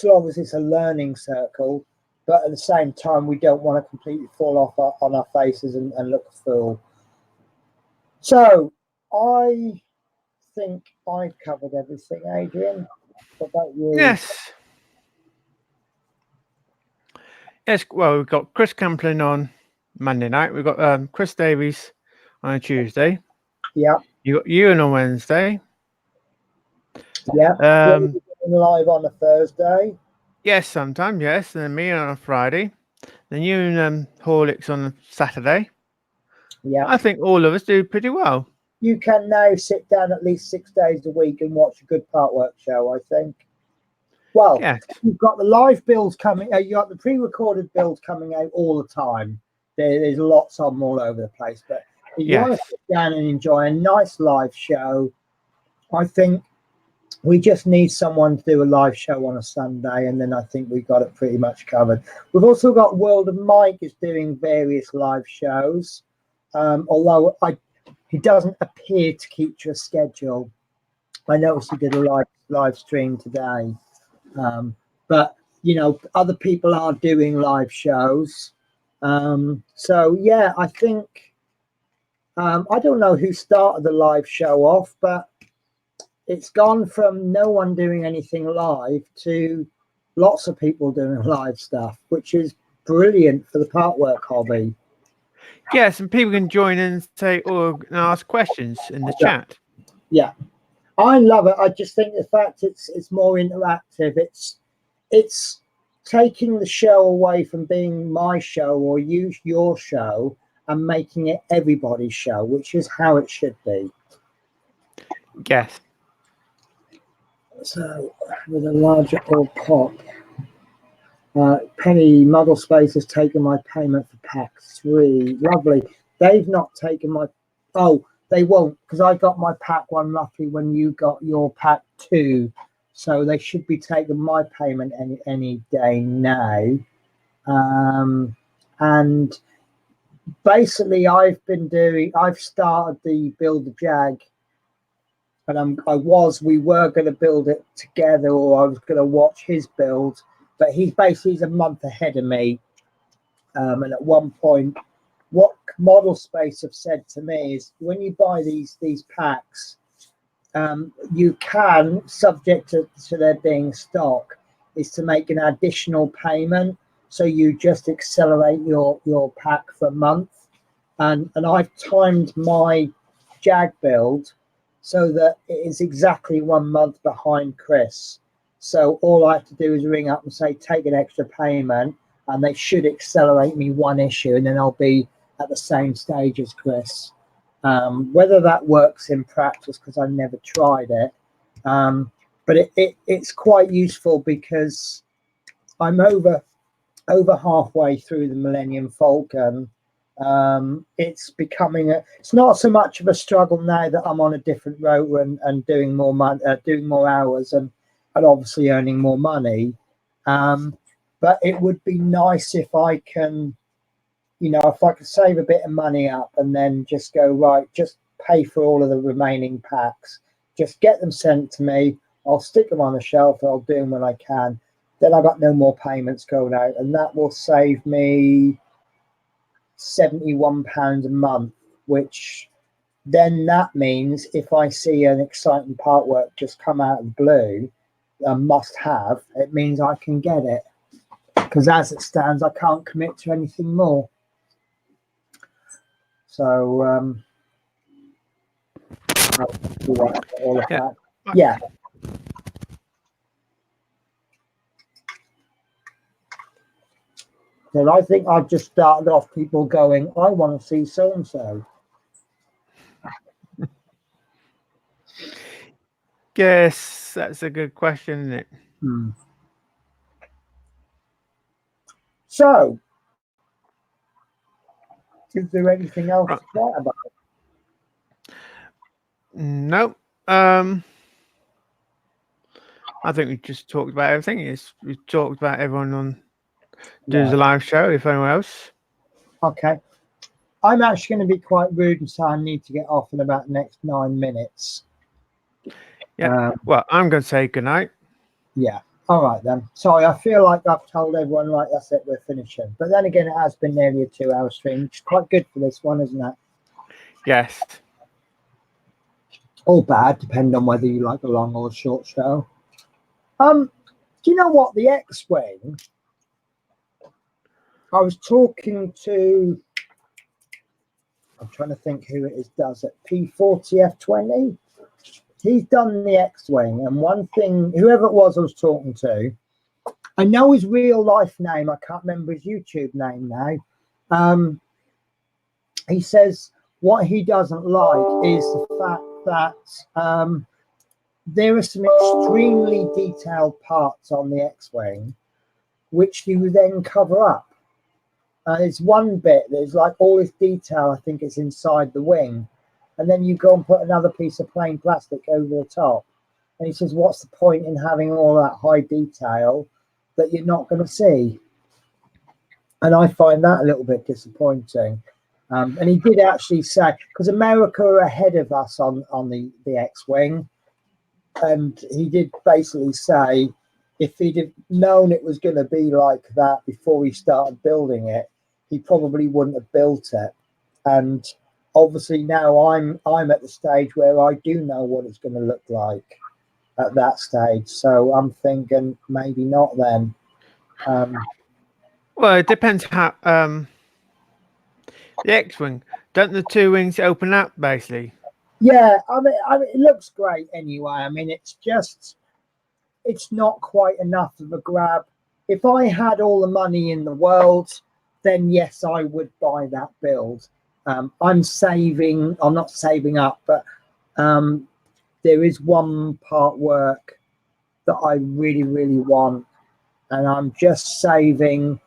long as it's a learning circle. But at the same time, we don't want to completely fall off on our faces and look a fool. So I think I've covered everything, Adrian. What about you? Yes. Yes. Well, we've got Chris Camplin on Monday night. We've got Chris Davies on a Tuesday. Yeah. You got Ewan on Wednesday. Yeah. Live on a Thursday. Yes, sometimes. Yes, and then me on a Friday. Then you and Horlicks on a Saturday. Yeah. I think all of us do pretty well. You can now sit down at least 6 days a week and watch a good part work show, I think. Well, yes. You've got the live builds coming. You got the pre-recorded builds coming out all the time. There's lots of them all over the place. But if you want to sit down and enjoy a nice live show, I think we just need someone to do a live show on a Sunday, and then I think we've got it pretty much covered. We've also got World of Mike is doing various live shows, although he doesn't appear to keep to a schedule. I noticed he did a live stream today. But you know, other people are doing live shows. So yeah, I think I don't know who started the live show off, but it's gone from no one doing anything live to lots of people doing live stuff, which is brilliant for the part work hobby. Yes, and people can join in and say or ask questions in the chat. Yeah, I love it. I just think the fact it's more interactive. It's taking the show away from being my show or your show and making it everybody's show, which is how it should be. Yes. So with a larger old pop, Penny Model Space has taken my payment for pack 3. Lovely. They've not taken my. Oh, they won't, because I got my pack 1 roughly when you got your pack 2. So they should be taking my payment any day now. And basically I've started the Build the Jag, and we were going to build it together, or I was going to watch his build, but he's a month ahead of me. And at one point, what Model Space have said to me is, when you buy these packs, you can, subject to there being stock, is to make an additional payment. So you just accelerate your pack for a month. And I've timed my Jag build so that it is exactly 1 month behind Chris. So all I have to do is ring up and say, take an extra payment, and they should accelerate me 1 issue, and then I'll be at the same stage as Chris. Whether that works in practice, because I've never tried it, but it's quite useful because I'm over halfway through the Millennium Falcon. It's becoming it's not so much of a struggle now that I'm on a different route and doing more doing more hours and obviously earning more money. But it would be nice if I can, if I could save a bit of money up and then just go, right, just pay for all of the remaining packs, just get them sent to me. I'll stick them on the shelf. I'll do them when I can. Then I got no more payments going out, and that will save me £71 a month, which then that means if I see an exciting part work just come out of the blue, a must have, it means I can get it, because as it stands I can't commit to anything more. So all of that. Yeah. So I think I've just started off people going, I want to see so-and-so. Yes, that's a good question, isn't it? So, is there anything else to chat about? Nope. I think we just talked about everything. We talked about everyone on doing the live show. If anyone else. Okay. I'm actually going to be quite rude and say I need to get off in about the next 9 minutes. Yeah. Well, I'm going to say good night. Yeah. All right then. Sorry, I feel like I've told everyone, right, that's it, we're finishing. But then again, it has been nearly a 2-hour stream, which is quite good for this one, isn't it? Yes. Or bad, depending on whether you like a long or a short show. Do you know what? The X-Wing, I was talking to, I'm trying to think who it is, does it, P40F20? He's done the X-Wing, and one thing, whoever it was I was talking to, I know his real life name, I can't remember his YouTube name now. He says what he doesn't like is the fact that there are some extremely detailed parts on the X-Wing which you then cover up. It's one bit, there's like all this detail, I think it's inside the wing, and then you go and put another piece of plain plastic over the top. And he says, what's the point in having all that high detail that you're not going to see? And I find that a little bit disappointing. And he did actually say, because America are ahead of us on the X-Wing, and he did basically say if he'd have known it was going to be like that before he started building it, he probably wouldn't have built it. And obviously now I'm at the stage where I do know what it's going to look like at that stage. So I'm thinking maybe not then. Well, it depends how the X-Wing, don't the two wings open up basically? Yeah, I mean it looks great anyway. I mean it's not quite enough of a grab. If I had all the money in the world, then yes, I would buy that build. I'm not saving up, but there is one part work that I really, really want, and I'm just saving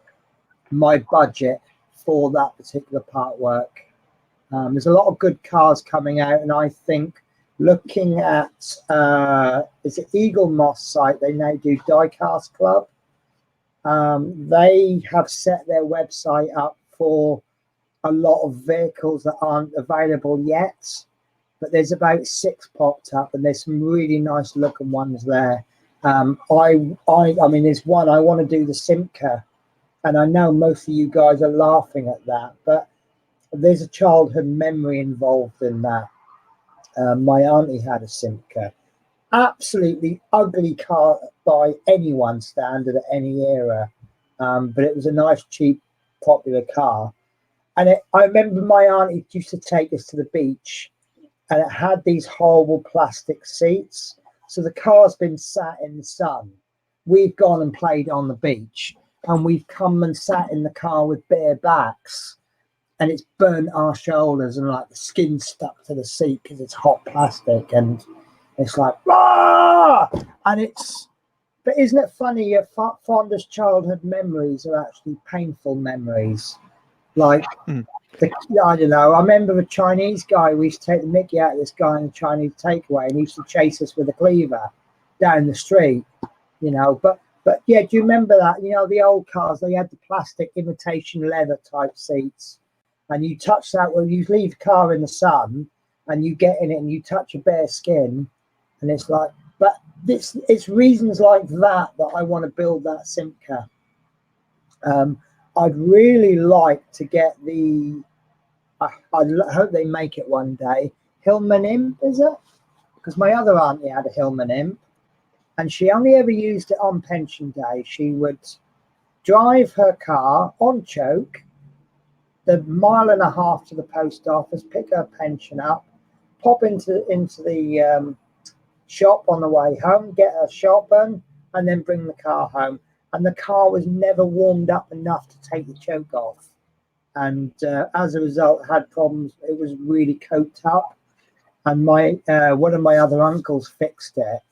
my budget for that particular part work. There's a lot of good cars coming out, and I think looking at is it Eagle Moss site, they now do Diecast Club. They have set their website up for a lot of vehicles that aren't available yet, but there's about 6 popped up, and there's some really nice looking ones there. I mean, there's one I want to do the Simca, and I know most of you guys are laughing at that, but there's a childhood memory involved in that. My auntie had a Simca, absolutely ugly car by anyone's standard at any era, but it was a nice, cheap, popular car. And I remember my auntie used to take us to the beach, and it had these horrible plastic seats. So the car's been sat in the sun. We've gone and played on the beach, and we've come and sat in the car with bare backs, and it's burnt our shoulders, and like the skin stuck to the seat because it's hot plastic, and it's like, ah! And but isn't it funny? Your fondest childhood memories are actually painful memories. Like, I don't know. I remember a Chinese guy. We used to take the mickey out of this guy in a Chinese takeaway, and he used to chase us with a cleaver down the street. You know, but yeah, do you remember that? You know, the old cars, they had the plastic imitation leather type seats, and you touch that when you leave the car in the sun, and you get in it and you touch a bare skin, and it's like, but it's reasons like that I want to build that Simca. I'd really like to get the, I hope they make it one day, Hillman Imp, is it? Because my other auntie had a Hillman Imp, and she only ever used it on pension day. She would drive her car on choke, the 1.5 miles to the post office, pick her pension up, pop into the shop on the way home, get her shopping, and then bring the car home. and the car was never warmed up enough to take the choke off. And as a result, had problems. It was really coked up. And my one of my other uncles fixed it.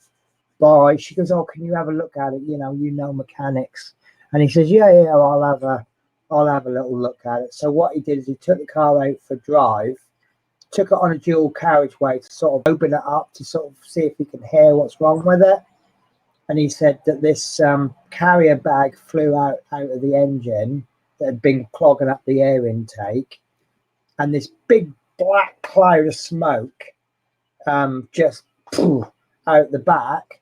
She goes, "Oh, can you have a look at it? You know mechanics." And he says, "Yeah, I'll have a little look at it." So what he did is he took the car out for drive, took it on a dual carriageway to sort of open it up to sort of see if he can hear what's wrong with it. And he said that this carrier bag flew out of the engine that had been clogging up the air intake, and this big black cloud of smoke just out the back,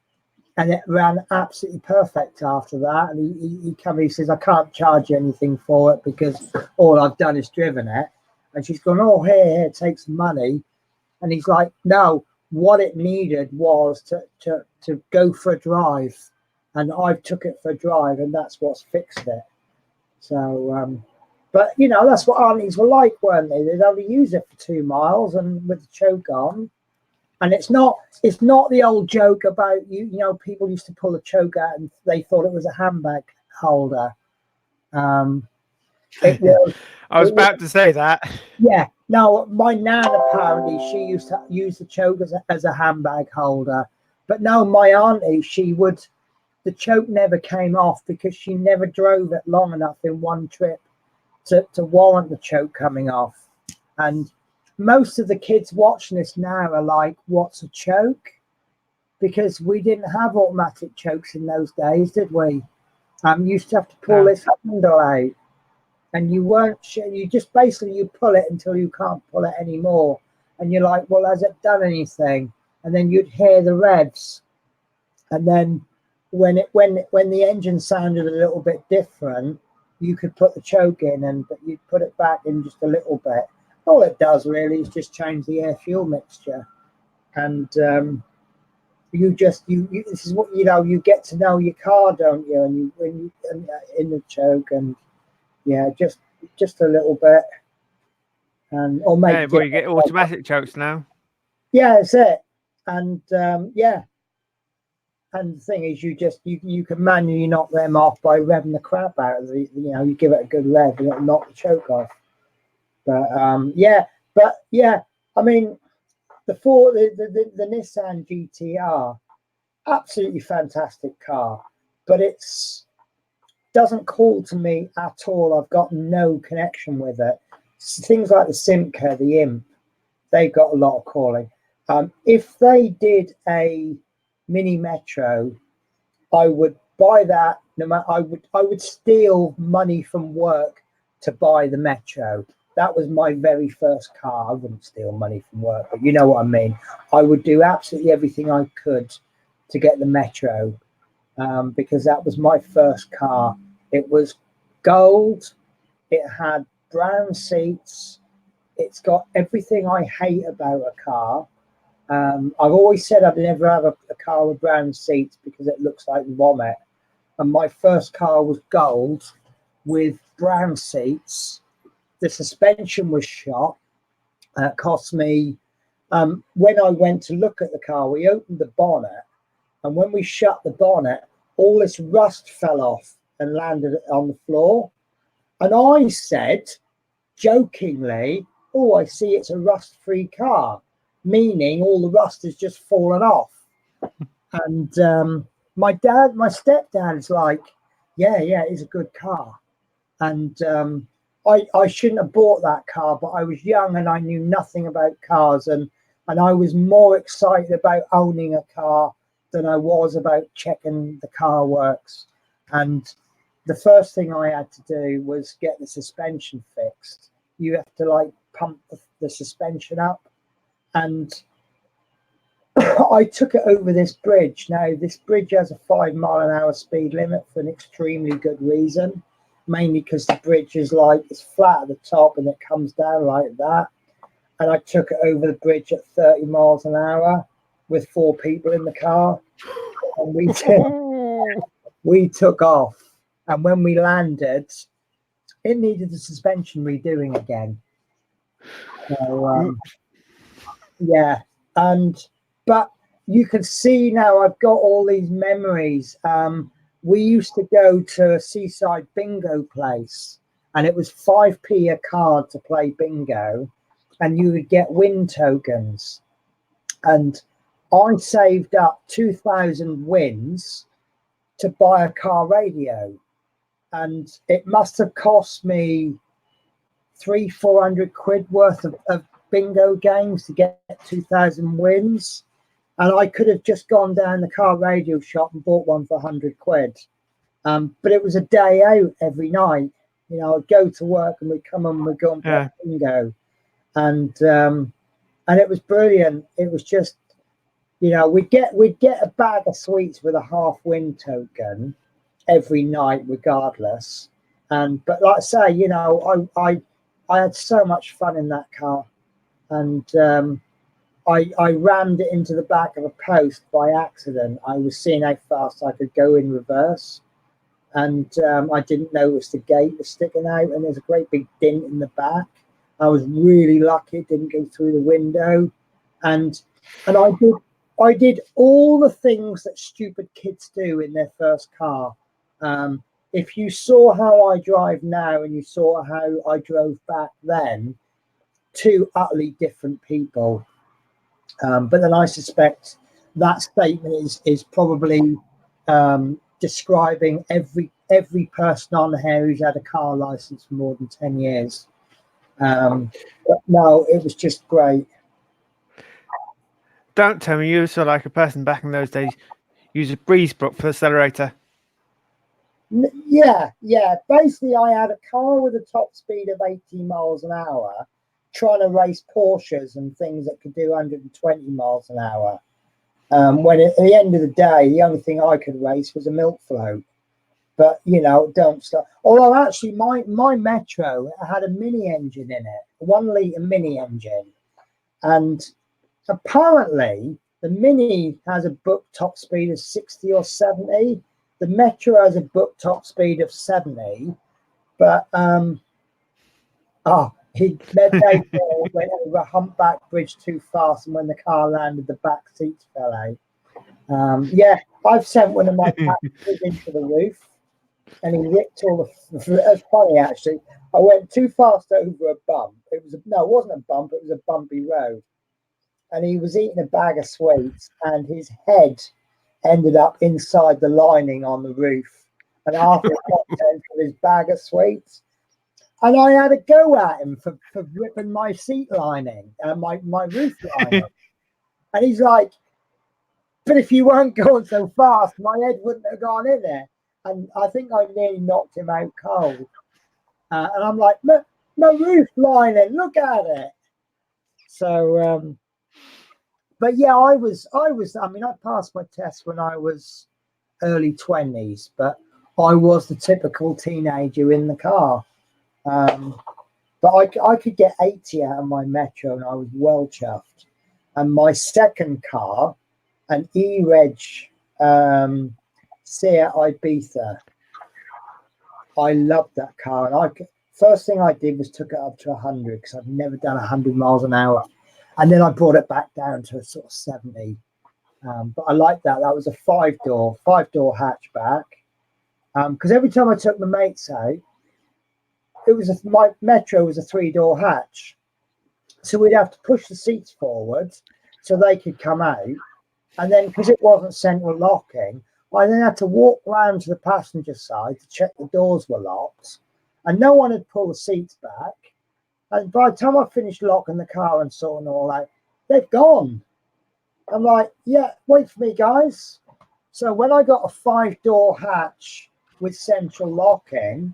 and it ran absolutely perfect after that. And he says, "I can't charge you anything for it because all I've done is driven it." And she's gone, "Oh, here, take some money." And he's like, "No, what it needed was to go for a drive, and I took it for a drive, and that's what's fixed it." So, but that's what aunties were like, weren't they? They'd only use it for 2 miles, and with the choke on. And it's not the old joke about people used to pull the choke out and they thought it was a handbag holder. It was. I was about to say that. Yeah. No, my nan apparently she used to use the choke as a handbag holder, but no, my auntie the choke never came off because she never drove it long enough in one trip to warrant the choke coming off. And most of the kids watching this now are like, "What's a choke?" Because we didn't have automatic chokes in those days, did we? You used to have to pull this handle out, and you weren't sure. You just basically you pull it until you can't pull it anymore, and you're like, "Well, has it done anything?" And then you'd hear the revs, and then when the engine sounded a little bit different, you could put the choke in, but you'd put it back in just a little bit. All it does really is just change the air fuel mixture, and this is what you get to know your car, don't you? And when you in the choke, and just a little bit, and or maybe well, you get automatic chokes now. Yeah, that's it, and and the thing is, you can manually knock them off by revving the crap out of the. You give it a good rev and it'll knock the choke off. But I mean, the Nissan GTR, absolutely fantastic car, but it's doesn't call to me at all. I've got no connection with it. Things like the Simca, the Imp, they've got a lot of calling. If they did a mini metro, I would buy that. No matter, I would steal money from work to buy the metro. That was my very first car. I wouldn't steal money from work, but you know what I mean. I would do absolutely everything I could to get the metro, because that was my first car. It was gold. It had brown seats. It's got everything I hate about a car. I've always said I'd never have a car with brown seats because it looks like vomit. And my first car was gold with brown seats. The suspension was shot. It cost me, when I went to look at the car, we opened the bonnet. And when we shut the bonnet, all this rust fell off and landed on the floor. And I said, jokingly, "Oh, I see it's a rust-free car," meaning all the rust has just fallen off. And my stepdad's like, yeah, it's a good car. And I shouldn't have bought that car, but I was young and I knew nothing about cars, and I was more excited about owning a car than I was about checking the car works. And the first thing I had to do was get the suspension fixed. You have to pump the suspension up, and I took it over this bridge. Now, this bridge has a 5 mile an hour speed limit for an extremely good reason, mainly because the bridge is it's flat at the top and it comes down like that. And I took it over the bridge at 30 miles an hour with 4 people in the car, and we took off. And when we landed, it needed the suspension redoing again. So but you can see now I've got all these memories. we used to go to a seaside bingo place, and it was 5p a card to play bingo, and you would get win tokens. And I saved up 2,000 wins to buy a car radio, and it must have cost me 300-400 quid worth of bingo games to get 2,000 wins. And I could have just gone down the car radio shop and bought one for 100 quid. But it was a day out every night. You know, I'd go to work and we'd come and we'd go and play bingo. And it was brilliant. It was just, you know, we'd get a bag of sweets with a half win token every night, regardless. But like I say, you know, I had so much fun in that car, and I rammed it into the back of a post by accident. I was seeing how fast I could go in reverse, and I didn't notice the gate was sticking out, and there's a great big dent in the back. I was really lucky it didn't go through the window, and I did all the things that stupid kids do in their first car. If you saw how I drive now and you saw how I drove back then, two utterly different people. But then I suspect that statement is probably describing every person on here who's had a car license for more than 10 years. But no, it was just great. Don't tell me you saw like a person back in those days use a breezebrook for the accelerator. Yeah. Basically, I had a car with a top speed of 80 miles an hour, trying to race Porsches and things that could do 120 miles an hour. When at the end of the day, the only thing I could race was a milk float. But, you know, don't stop. Although actually my Metro had a mini engine in it, a 1 litre mini engine. And apparently the Mini has a book top speed of 60 or 70. The Metro has a book top speed of 70. But he went over a humpback bridge too fast, and when the car landed, the back seats fell out. Yeah, I've sent one of my passengers into the roof, and he ripped all the. It's funny actually. I went too fast over a bump. It wasn't a bump. It was a bumpy road, and he was eating a bag of sweets, and his head ended up inside the lining on the roof, and half the contents of his bag of sweets. And I had a go at him for ripping my seat lining, my roof lining. And he's like, but if you weren't going so fast, my head wouldn't have gone in there. And I think I nearly knocked him out cold. And I'm like, my roof lining, look at it. So, but yeah, I passed my test when I was early 20s, but I was the typical teenager in the car. But I could get 80 out of my Metro, and I was well chuffed. And my second car, an E-Reg Seat Ibiza, I loved that car. And first thing I did was took it up to 100, because I've never done 100 miles an hour. And then I brought it back down to a sort of 70. But I liked that. That was a five-door hatchback. Because every time I took my mates out, my Metro was a 3-door hatch, so we'd have to push the seats forward so they could come out, and then because it wasn't central locking, I then had to walk round to the passenger side to check the doors were locked, and no one had pulled the seats back. And by the time I finished locking the car and sorting all out, they've gone. I'm like, yeah, wait for me, guys. So when I got a 5-door hatch with central locking,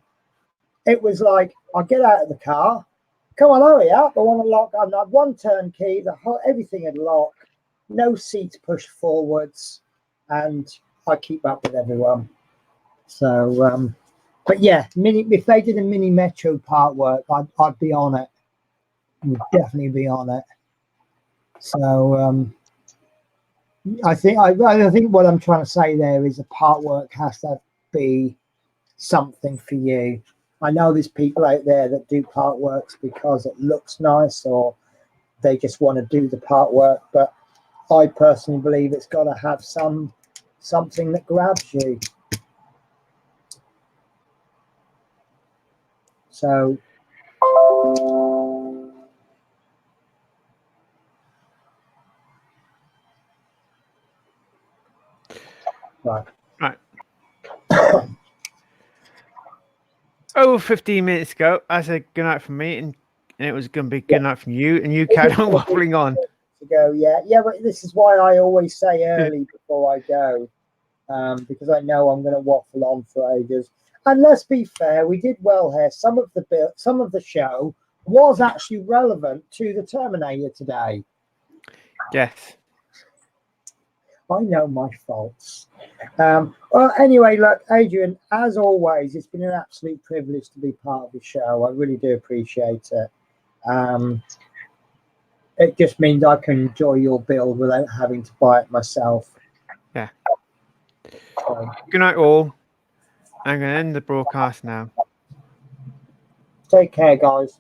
it was like, I'll get out of the car. Come on, hurry up. I want to lock. I'm not one turnkey. Everything had locked. No seats pushed forwards. And I keep up with everyone. So, but yeah, if they did a mini Metro part work, I'd be on it. Would definitely be on it. So, I think what I'm trying to say there is the part work has to be something for you. I know there's people out there that do part works because it looks nice, or they just want to do the part work. But I personally believe it's got to have something that grabs you. So right. Over 15 minutes ago, I said good night from me, and it was going to be good night from you, and you carried on waffling on. To go, yeah, but this is why I always say early before I go, because I know I'm going to waffle on for ages. And let's be fair, we did well here. Some of the show was actually relevant to the Terminator today. Yes. I know my faults. Well, anyway, look, Adrian, as always, it's been an absolute privilege to be part of the show. I really do appreciate it. It just means I can enjoy your build without having to buy it myself. Yeah. So, good night, all. I'm going to end the broadcast now. Take care, guys.